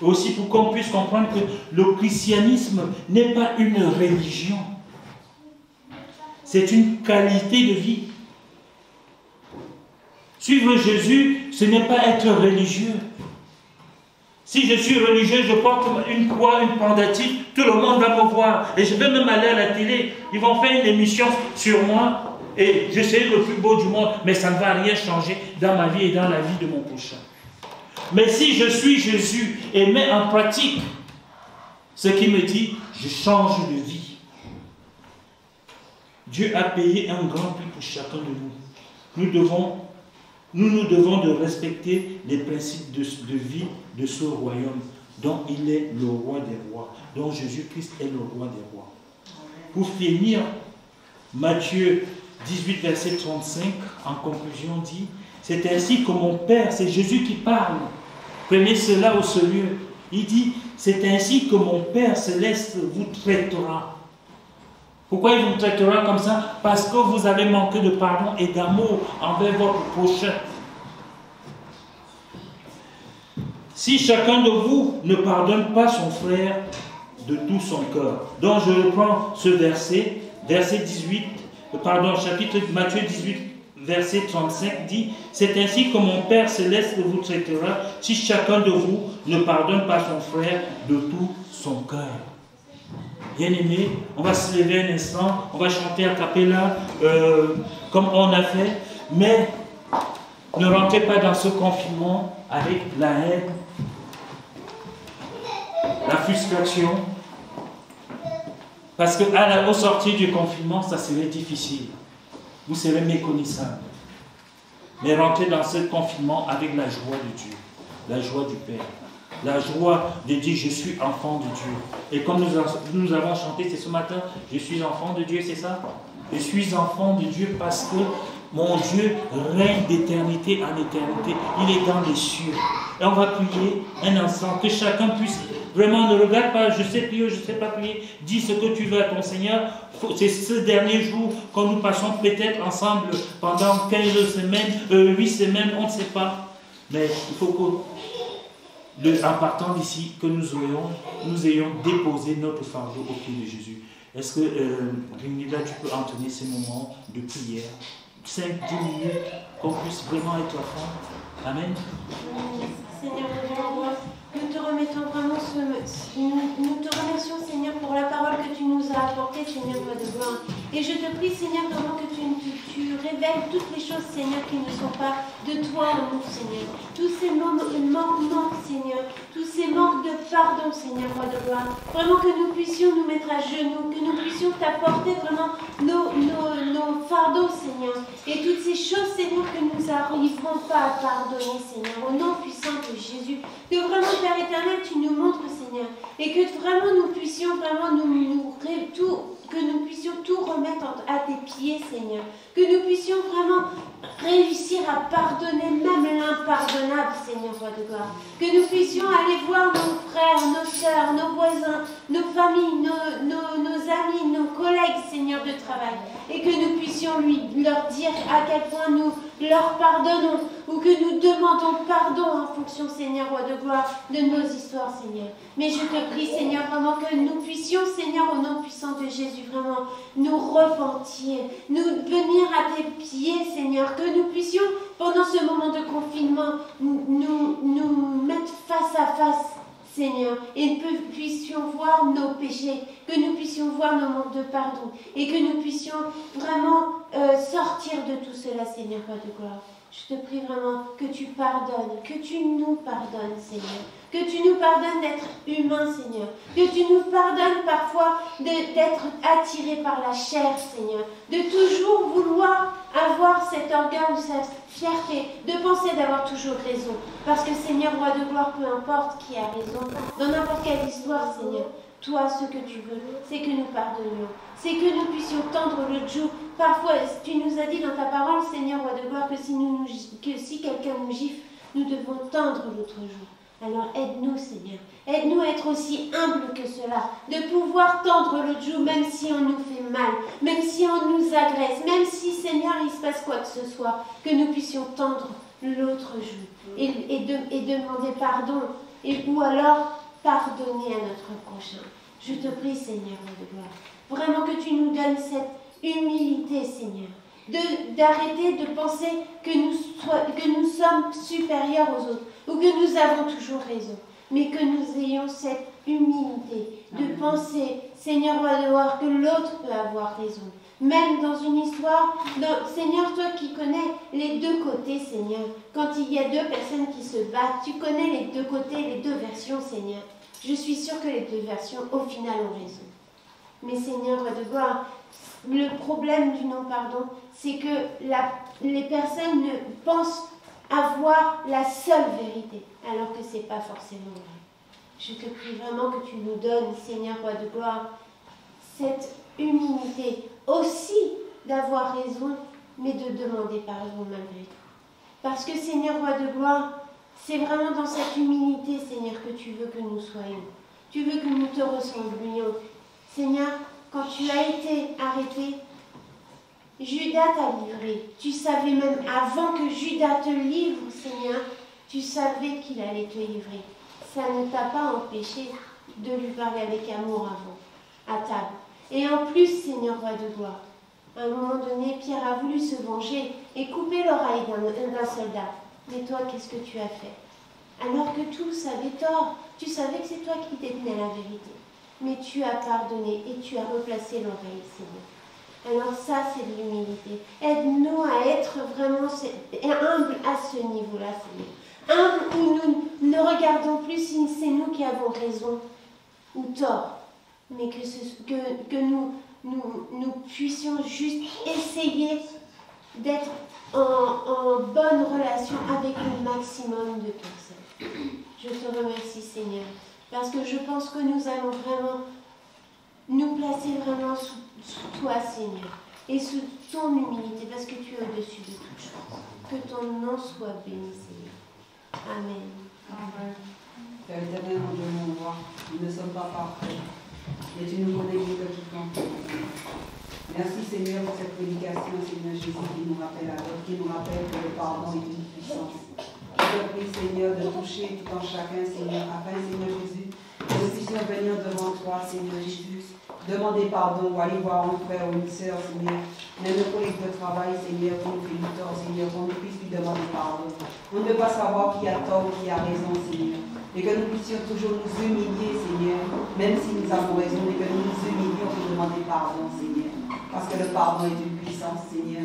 Et aussi pour qu'on puisse comprendre que le christianisme n'est pas une religion. C'est une qualité de vie. Suivre Jésus, ce n'est pas être religieux. Si je suis religieux, je porte une croix, une pendative, tout le monde va me voir. Et je vais même aller à la télé. Ils vont faire une émission sur moi. Et je serai le plus beau du monde. Mais ça ne va rien changer dans ma vie et dans la vie de mon prochain. Mais si je suis Jésus et mets en pratique ce qu'il me dit, je change de vie. Dieu a payé un grand prix pour chacun de nous. Nous devons de respecter les principes de vie de ce royaume dont il est le roi des rois, dont Jésus-Christ est le roi des rois. Pour finir, Matthieu 18, verset 35, en conclusion, dit, c'est ainsi que mon Père, c'est Jésus qui parle. Prenez cela au sérieux. Il dit, c'est ainsi que mon Père céleste vous traitera. Pourquoi il vous traitera comme ça? Parce que vous avez manqué de pardon et d'amour envers votre prochain. Si chacun de vous ne pardonne pas son frère de tout son cœur. Donc je reprends ce verset, chapitre Matthieu 18, verset 35 dit, c'est ainsi que mon Père céleste vous traitera si chacun de vous ne pardonne pas son frère de tout son cœur. Bien-aimés, on va se lever un instant, on va chanter a cappella comme on a fait, mais ne rentrez pas dans ce confinement avec la haine, la frustration, parce qu'au sortir du confinement, ça serait difficile. Vous serez méconnaissable. Mais rentrez dans ce confinement avec la joie de Dieu, la joie du Père. La joie de dire je suis enfant de Dieu. Et comme nous avons chanté, c'est ce matin, je suis enfant de Dieu, c'est ça? Je suis enfant de Dieu parce que Mon Dieu règne d'éternité en éternité. Il est dans les cieux. Et on va prier un instant, que chacun puisse, vraiment ne regarde pas, je sais prier, je ne sais pas prier, dis ce que tu veux à ton Seigneur. C'est ce dernier jour que nous passons peut-être ensemble pendant 15 semaines, 8 semaines, on ne sait pas. Mais il faut que, en partant d'ici, que nous ayons déposé notre fardeau au pied de Jésus. Est-ce que, Brunilda, tu peux entonner ces moments de prière, 5-10 minutes, qu'on puisse vraiment être à fond. Amen. Seigneur, nous te remettons vraiment nous te remercions, Seigneur, pour la parole que tu nous as apportée, Seigneur, de gloire. Et je te prie, Seigneur, vraiment que tu révèles toutes les choses, Seigneur, qui ne sont pas de toi en nous, Seigneur. Tous ces manquements, Seigneur, tous ces manques de pardon, Seigneur, roi de gloire. Vraiment que nous puissions nous mettre à genoux, que nous puissions t'apporter vraiment nos fardeaux, Seigneur. Et toutes ces choses, Seigneur, que nous n'arriverons pas à pardonner, Seigneur, au nom puissant de Jésus. Que vraiment, Père éternel, tu nous montres, Seigneur, et que vraiment nous puissions vraiment que nous puissions tout remettre à tes pieds, Seigneur. Que nous puissions vraiment réussir à pardonner même l'impardonnable, Seigneur, roi de gloire. Que nous puissions aller voir nos frères, nos sœurs, nos voisins, nos familles, nos amis, nos collègues, Seigneur, de travail. Et que nous puissions leur dire à quel point nous leur pardonnons ou que nous demandons pardon en fonction, Seigneur, roi de gloire, de nos histoires, Seigneur. Mais je te prie, Seigneur, vraiment que nous puissions, Seigneur, au nom puissant de Jésus, vraiment nous repentir, nous venir à tes pieds, Seigneur, que nous puissions, pendant ce moment de confinement, nous mettre face à face, Seigneur, et que nous puissions voir nos péchés, que nous puissions voir nos manques de pardon, et que nous puissions vraiment sortir de tout cela, Seigneur, roi de gloire. Je te prie vraiment que tu pardonnes, que tu nous pardonnes, Seigneur. Que tu nous pardonnes d'être humains, Seigneur. Que tu nous pardonnes parfois d'être attirés par la chair, Seigneur. De toujours vouloir avoir cet orgueil, cette fierté, de penser d'avoir toujours raison. Parce que, Seigneur, roi de gloire, peu importe qui a raison, dans n'importe quelle histoire, Seigneur, toi, ce que tu veux, c'est que nous pardonnions. C'est que nous puissions tendre le joug. Parfois, tu nous as dit dans ta parole, Seigneur, roi de gloire, que si quelqu'un nous gifle, nous devons tendre l'autre joue. Alors aide-nous, Seigneur. Aide-nous à être aussi humbles que cela, de pouvoir tendre l'autre joue, même si on nous fait mal, même si on nous agresse, même si, Seigneur, il se passe quoi que ce soit, que nous puissions tendre l'autre joue et demander pardon, ou alors pardonner à notre prochain. Je te prie, Seigneur, de gloire, vraiment que tu nous donnes cette humilité, Seigneur, d'arrêter de penser que nous sommes supérieurs aux autres, ou que nous avons toujours raison, mais que nous ayons cette humilité de penser, Seigneur, roi de gloire, que l'autre peut avoir raison. Même dans une histoire, Seigneur, toi qui connais les deux côtés, Seigneur, quand il y a deux personnes qui se battent, tu connais les deux côtés, les deux versions, Seigneur. Je suis sûre que les deux versions, au final, ont raison. Mais Seigneur, roi de gloire, le problème du non-pardon, c'est que les personnes pensent avoir la seule vérité, alors que ce n'est pas forcément vrai. Je te prie vraiment que tu nous donnes, Seigneur, roi de gloire, cette humilité aussi d'avoir raison, mais de demander pardon malgré tout. Parce que, Seigneur, roi de gloire, c'est vraiment dans cette humilité, Seigneur, que tu veux que nous soyons. Tu veux que nous te ressemblions. Seigneur, quand tu as été arrêté, Judas t'a livré. Tu savais même avant que Judas te livre, Seigneur, tu savais qu'il allait te livrer. Ça ne t'a pas empêché de lui parler avec amour avant, à table. Et en plus, Seigneur, roi de gloire, à un moment donné, Pierre a voulu se venger et couper l'oreille d'un soldat. Mais toi, qu'est-ce que tu as fait? Alors que tous avaient tort, tu savais que c'est toi qui détenais la vérité. Mais tu as pardonné et tu as replacé l'oreille, Seigneur. Alors ça, c'est de l'humilité. Aide-nous à être vraiment humbles à ce niveau-là, Seigneur. Humbles où nous ne regardons plus si c'est nous qui avons raison ou tort, mais que nous puissions juste essayer d'être en bonne relation avec le maximum de personnes. Je te remercie, Seigneur, parce que je pense que nous allons vraiment nous placer vraiment sous toi, Seigneur. et sous ton humilité, parce que tu es au-dessus de toutes choses. Que ton nom soit béni, Seigneur. Amen. Amen. Père éternel, mon Dieu, mon roi, nous ne sommes pas parfaits, mais tu nous connais mieux que quiconque. Merci Seigneur pour cette prédication, Seigneur Jésus, qui nous rappelle que le pardon est une puissance. Je te prie, Seigneur, de toucher tout en chacun, Seigneur, afin, Seigneur Jésus, que nous puissions venir devant toi, Seigneur Jésus, demander pardon ou aller voir un frère ou une sœur, Seigneur, même nos collègues de travail, Seigneur, qu'on nous fait du tort, Seigneur, qu'on nous puisse lui demander pardon. On ne peut pas savoir qui a tort ou qui a raison, Seigneur. Et que nous puissions toujours nous humilier, Seigneur, même si nous avons raison, et que nous nous humilions pour demander pardon, Seigneur. Parce que le pardon est une puissance, Seigneur.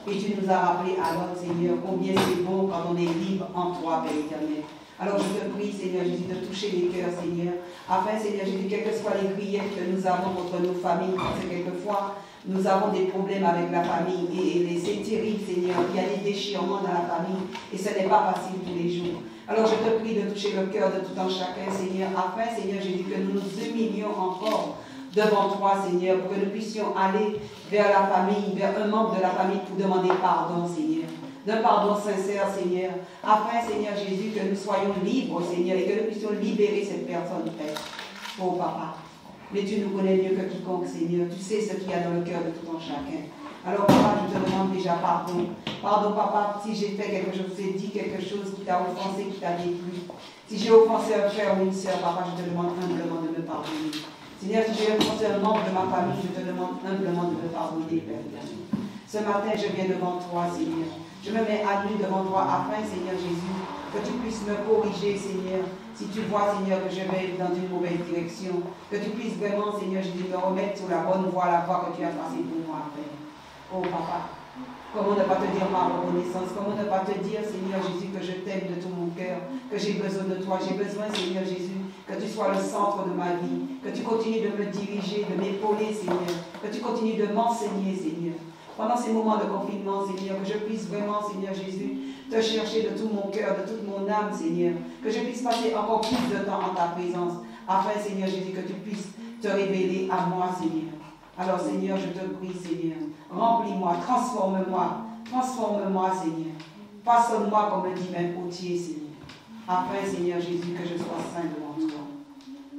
Et tu nous as rappelé alors, Seigneur, combien c'est bon quand on est libre en toi, Père éternel. Alors je te prie, Seigneur Jésus, de toucher les cœurs, Seigneur, afin, Seigneur Jésus, quelles que soient les griefs que nous avons contre nos familles, parce que quelquefois, nous avons des problèmes avec la famille, et c'est terrible, Seigneur, il y a des déchirements dans la famille, et ce n'est pas facile tous les jours. Alors je te prie de toucher le cœur de tout un chacun, Seigneur, afin, Seigneur Jésus, que nous nous humilions encore devant toi, Seigneur, pour que nous puissions aller vers la famille, vers un membre de la famille pour demander pardon, Seigneur. D'un pardon sincère, Seigneur, afin, Seigneur Jésus, que nous soyons libres, Seigneur, et que nous puissions libérer cette personne, Père. Oh, Papa, mais tu nous connais mieux que quiconque, Seigneur. Tu sais ce qu'il y a dans le cœur de tout un chacun. Alors, Papa, je te demande déjà pardon. Pardon, Papa, si j'ai fait quelque chose, j'ai dit quelque chose qui t'a offensé, qui t'a déplu. Si j'ai offensé un frère ou une sœur, Papa, je te demande humblement de me pardonner. Seigneur, si j'ai offensé un membre de ma famille, je te demande humblement de me pardonner, Père. Ce matin, je viens devant toi, Seigneur. Je me mets à nu devant toi afin, Seigneur Jésus, que tu puisses me corriger, Seigneur. Si tu vois, Seigneur, que je vais dans une mauvaise direction, que tu puisses vraiment, Seigneur Jésus, me remettre sur la bonne voie, la voie que tu as tracée pour moi, Père. Oh, Papa, comment ne pas te dire ma reconnaissance, comment ne pas te dire, Seigneur Jésus, que je t'aime de tout mon cœur, que j'ai besoin de toi, j'ai besoin, Seigneur Jésus, que tu sois le centre de ma vie, que tu continues de me diriger, de m'épauler, Seigneur, que tu continues de m'enseigner, Seigneur. Pendant ces moments de confinement, Seigneur, que je puisse vraiment, Seigneur Jésus, te chercher de tout mon cœur, de toute mon âme, Seigneur. Que je puisse passer encore plus de temps en ta présence, afin, Seigneur Jésus, que tu puisses te révéler à moi, Seigneur. Alors, Seigneur, je te prie, Seigneur, remplis-moi, transforme-moi, Seigneur. Façonne-moi comme un divin potier, Seigneur. Afin, Seigneur Jésus, que je sois saint devant toi.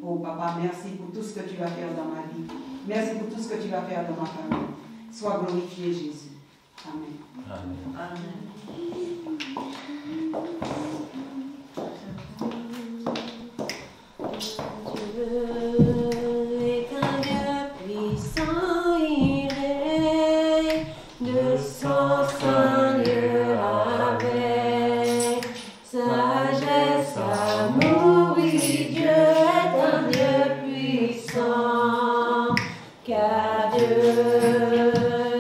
Oh, Papa, merci pour tout ce que tu vas faire dans ma vie. Merci pour tout ce que tu vas faire dans ma famille. Sois glorifié, Jésus. Amen. Amen. Dieu est un Dieu puissant, il règne de son saint lieu avec sagesse, amour, oui, Dieu est un Dieu puissant, car Dieu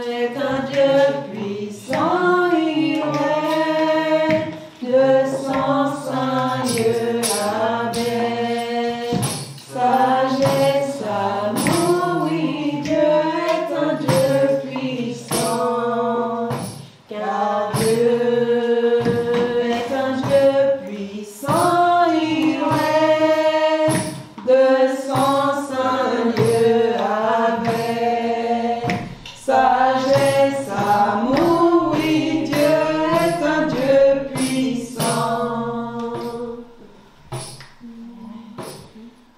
est un Dieu puissant, il règne de son saint lieu avec sagesse, amour, oui, Dieu est un Dieu puissant, car Dieu est un Dieu puissant, il règne de son saint lieu avec sagesse, amour, oui, Dieu est un Dieu puissant.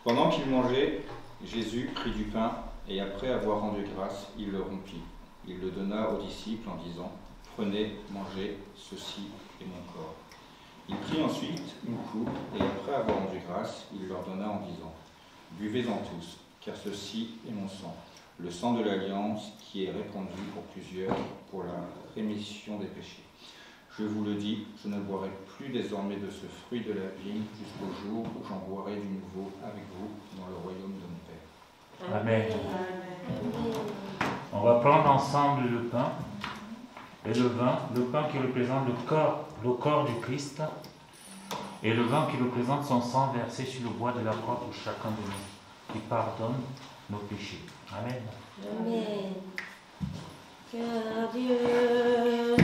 Pendant qu'il mangeait, Jésus prit du pain, et après avoir rendu grâce, il le rompit. Il le donna aux disciples en disant, « Prenez, mangez, ceci est mon corps. » Il prit ensuite une coupe, et après avoir rendu grâce, il leur donna en disant, « Buvez-en tous, car ceci est mon sang, le sang de l'alliance qui est répandu pour plusieurs pour la rémission des péchés. Je vous le dis, je ne boirai plus désormais de ce fruit de la vigne jusqu'au jour où j'en boirai du nouveau avec vous dans le royaume de mon Père. » Amen. On va prendre ensemble le pain et le vin. Le pain qui représente le corps du Christ, et le vin qui représente son sang versé sur le bois de la croix pour chacun de nous, qui pardonne nos péchés. Amen. Amen. Car Dieu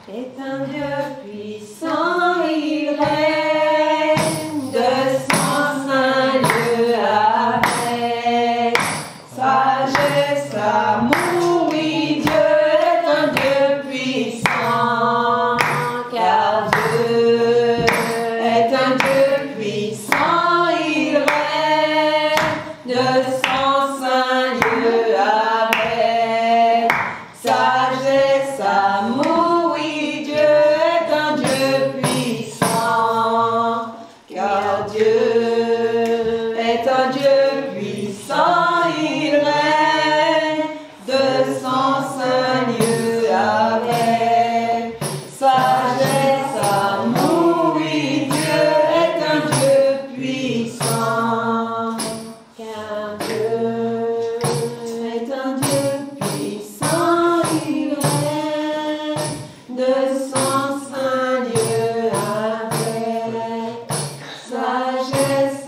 est un Dieu puissant, il règne de son saint lieu avec sagesse, amour, oui, Dieu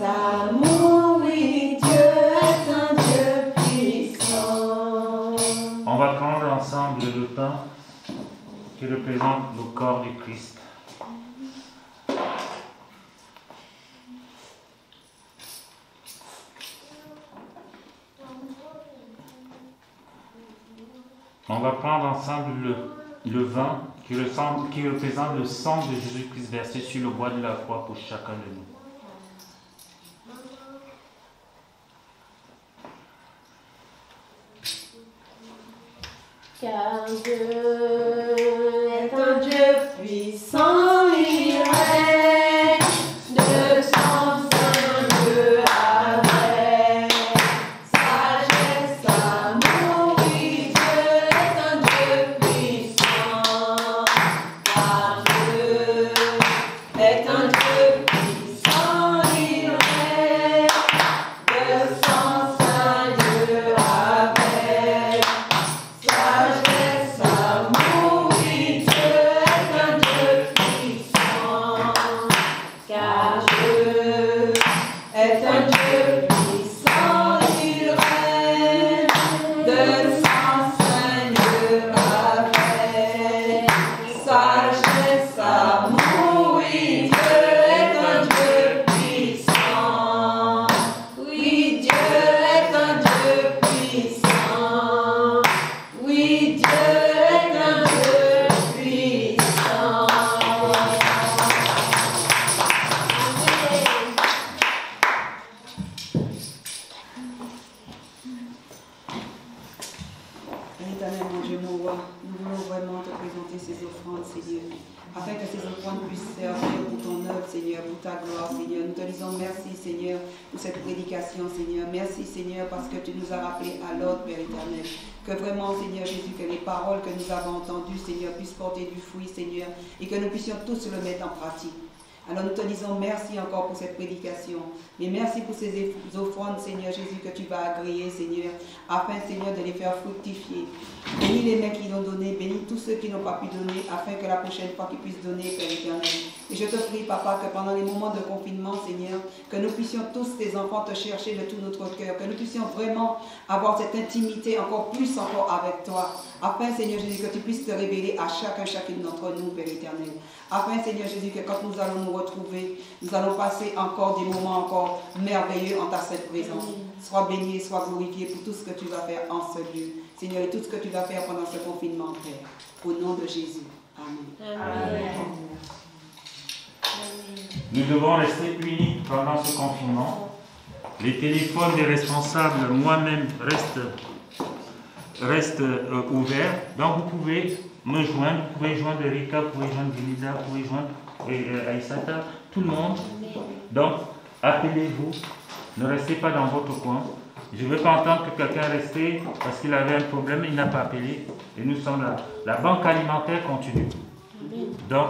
amour, oui, Dieu est un Dieu puissant. On va prendre ensemble le pain qui représente le corps du Christ. On va prendre ensemble le vin qui représente le sang de Jésus-Christ versé sur le bois de la croix pour chacun de nous. Car Dieu est un Dieu puissant, il règne de son Dieu avec sagesse, amour, oui, Dieu est un Dieu puissant. Car Dieu est un Dieu puissant, il règne de son Dieu avec sagesse, amour, oui, Dieu est un Dieu puissant. Car Dieu est un Dieu puissant, il règne de son Seigneur avec sagesse, amour, oui, Dieu est un Dieu puissant. Oui, Dieu est un Dieu puissant. Oui, Dieu est un Dieu puissant. Éternel, mon Dieu, mon roi, nous voulons vraiment te présenter ces offrandes, Seigneur, afin que ces offrandes puissent servir pour ton œuvre, Seigneur, pour ta gloire, Seigneur. Nous te disons merci, Seigneur, pour cette prédication, Seigneur. Merci, Seigneur, parce que tu nous as rappelés à l'ordre, Père éternel. Que vraiment, Seigneur Jésus, que les paroles que nous avons entendues, Seigneur, puissent porter du fruit, Seigneur, et que nous puissions tous le mettre en pratique. Alors nous te disons merci encore pour cette prédication. Et merci pour ces offrandes, Seigneur Jésus, que tu vas agréer, Seigneur, afin, Seigneur, de les faire fructifier. Bénis les mains qui l'ont donné, bénis tous ceux qui n'ont pas pu donner, afin que la prochaine fois qu'ils puissent donner, Père éternel. Et je te prie, Papa, que pendant les moments de confinement, Seigneur, que nous puissions tous, tes enfants, te chercher de tout notre cœur, que nous puissions vraiment avoir cette intimité encore plus avec toi, afin, Seigneur Jésus, que tu puisses te révéler à chacune d'entre nous, Père éternel. Afin, Seigneur Jésus, que quand nous allons nous retrouver, nous allons passer encore des moments encore merveilleux en ta sainte présence. Sois béni et sois glorifié pour tout ce que tu vas faire en ce lieu. Seigneur, et tout ce que tu vas faire pendant ce confinement, Père. Au nom de Jésus. Amen. Amen. Nous devons rester unis pendant ce confinement. Les téléphones des responsables, moi-même, restent ouverts. Donc vous pouvez me joindre, vous pouvez joindre Erika, vous pouvez joindre Vinida, vous pouvez joindre Aïssata, tout le monde. Donc appelez-vous, ne restez pas dans votre coin. Je ne veux pas entendre que quelqu'un restait parce qu'il avait un problème, il n'a pas appelé. Et nous sommes là. La banque alimentaire continue. Donc,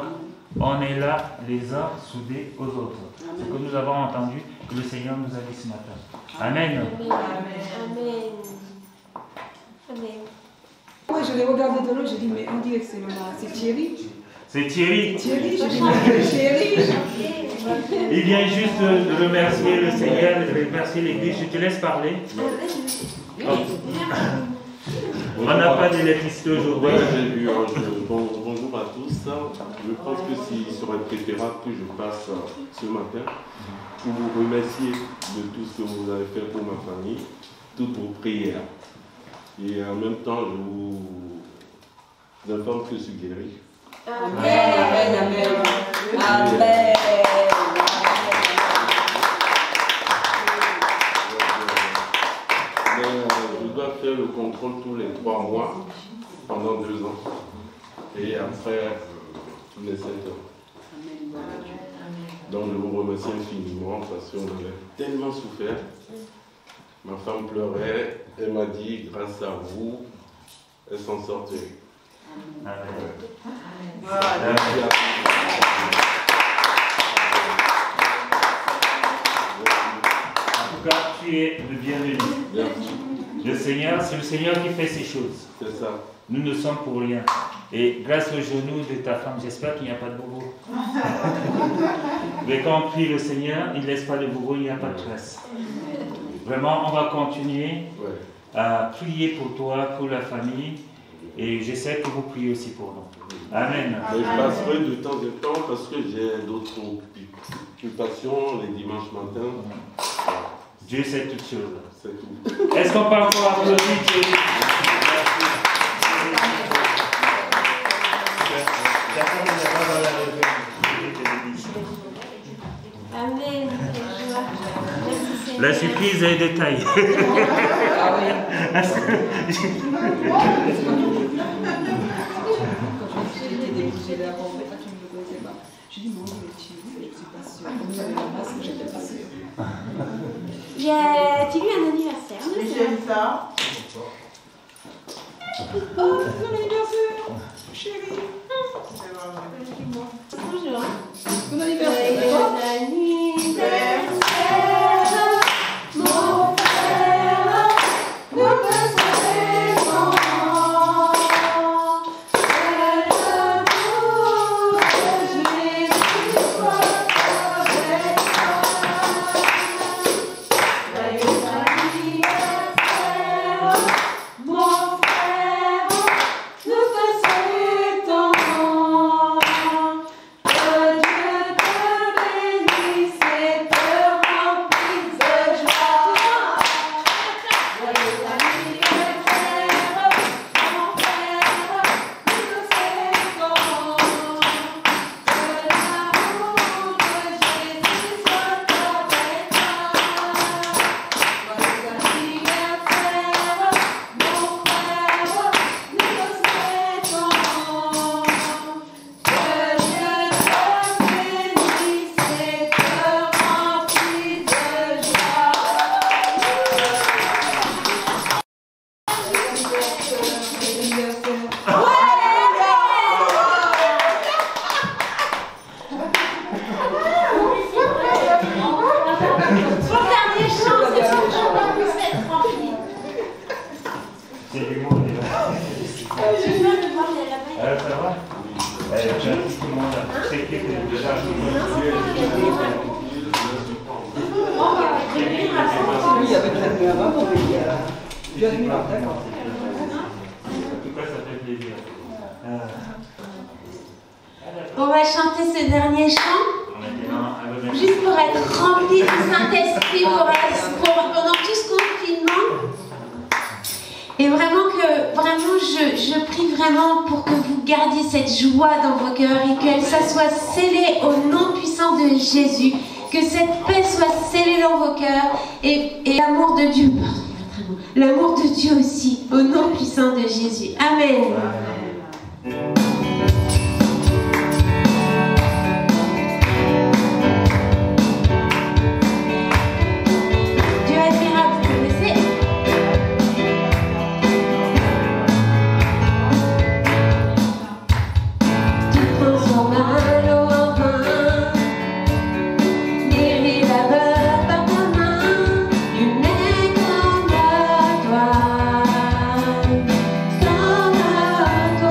on est là, les uns soudés aux autres. Ce que nous avons entendu, que le Seigneur nous a dit ce matin. Amen. Amen. Amen. Moi, je l'ai regardé de l'eau, j'ai dit, mais on dirait que c'est Thierry. C'est Thierry. Thierry, je dis, mais Thierry. Il vient juste de remercier le Seigneur, de remercier l'Église. Je te laisse parler. On n'a pas d'électricité aujourd'hui. Bonjour à tous. Je pense que s'il serait préférable que je passe ce matin pour vous remercier de tout ce que vous avez fait pour ma famille, toutes vos prières. Et en même temps, je vous informe que je suis guéri. Amen. Amen. Amen. Je dois faire le contrôle tous les 3 mois pendant 2 ans. Et après, tous les 7 ans. Donc je vous remercie infiniment parce qu'on avait tellement souffert. Ma femme pleurait, elle m'a dit, grâce à vous, elle s'en sortait. Amen. En tout cas, tu es le bienvenu. Le Seigneur, c'est le Seigneur qui fait ces choses. C'est ça. Nous ne sommes pour rien. Et grâce aux genoux de ta femme, j'espère qu'il n'y a pas de bobo. Mais quand on prie le Seigneur, il ne laisse pas de bourreau, il n'y a pas de stress. Vraiment, on va continuer à prier pour toi, pour la famille. Et j'essaie que vous priez aussi pour nous. Amen. Mais je passerai de temps en temps parce que j'ai d'autres occupations les dimanches matins. Dieu sait toutes choses. C'est tout. Est-ce qu'on peut encore applaudir Dieu? Amen. Merci Seigneur. La surprise est détaillée. J'ai l'air en fait, tu ne le connaissais pas. J'ai dit, non, je suis pas sûre. Comme j'avais la masse, j'étais pas sûre. As-tu eu un anniversaire? J'aime ça. Oh, bon anniversaire, chérie. Bonjour. Bon anniversaire. Bon anniversaire, mon frère. Nous te souhaitons. On va chanter ce dernier chant, juste pour être rempli du Saint-Esprit pendant tout ce confinement. Et vraiment je prie vraiment pour que vous gardiez cette joie dans vos cœurs et que ça soit scellé au nom puissant de Jésus, que cette paix soit scellée dans vos cœurs et l'amour de Dieu, l'amour de Dieu aussi, au nom puissant de Jésus. Amen. Comme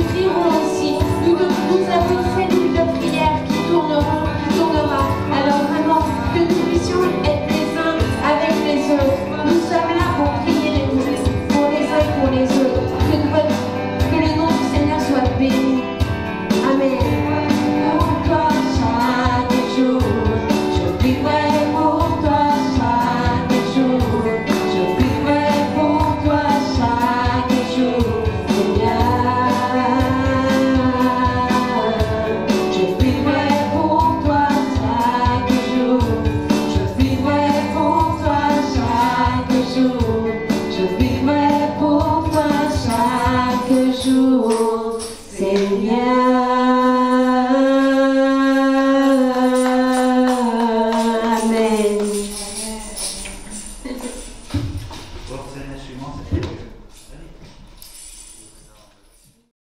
nous prierons aussi. Nous avons une cellule de prière qui tournera. Alors vraiment, que nous puissions être les uns avec les autres. Nous sommes là pour prier pour les uns et pour les autres. Que le nom du Seigneur soit béni. Amen. Pour toi chaque jour, je vivrai pour toi chaque jour. Je vivrai pour toi chaque jour, Seigneur. Je vivrai pour toi chaque jour. Je vivrai pour toi chaque jour. Je vivrai pour toi chaque jour, Seigneur. Amen. Votre instrument, c'est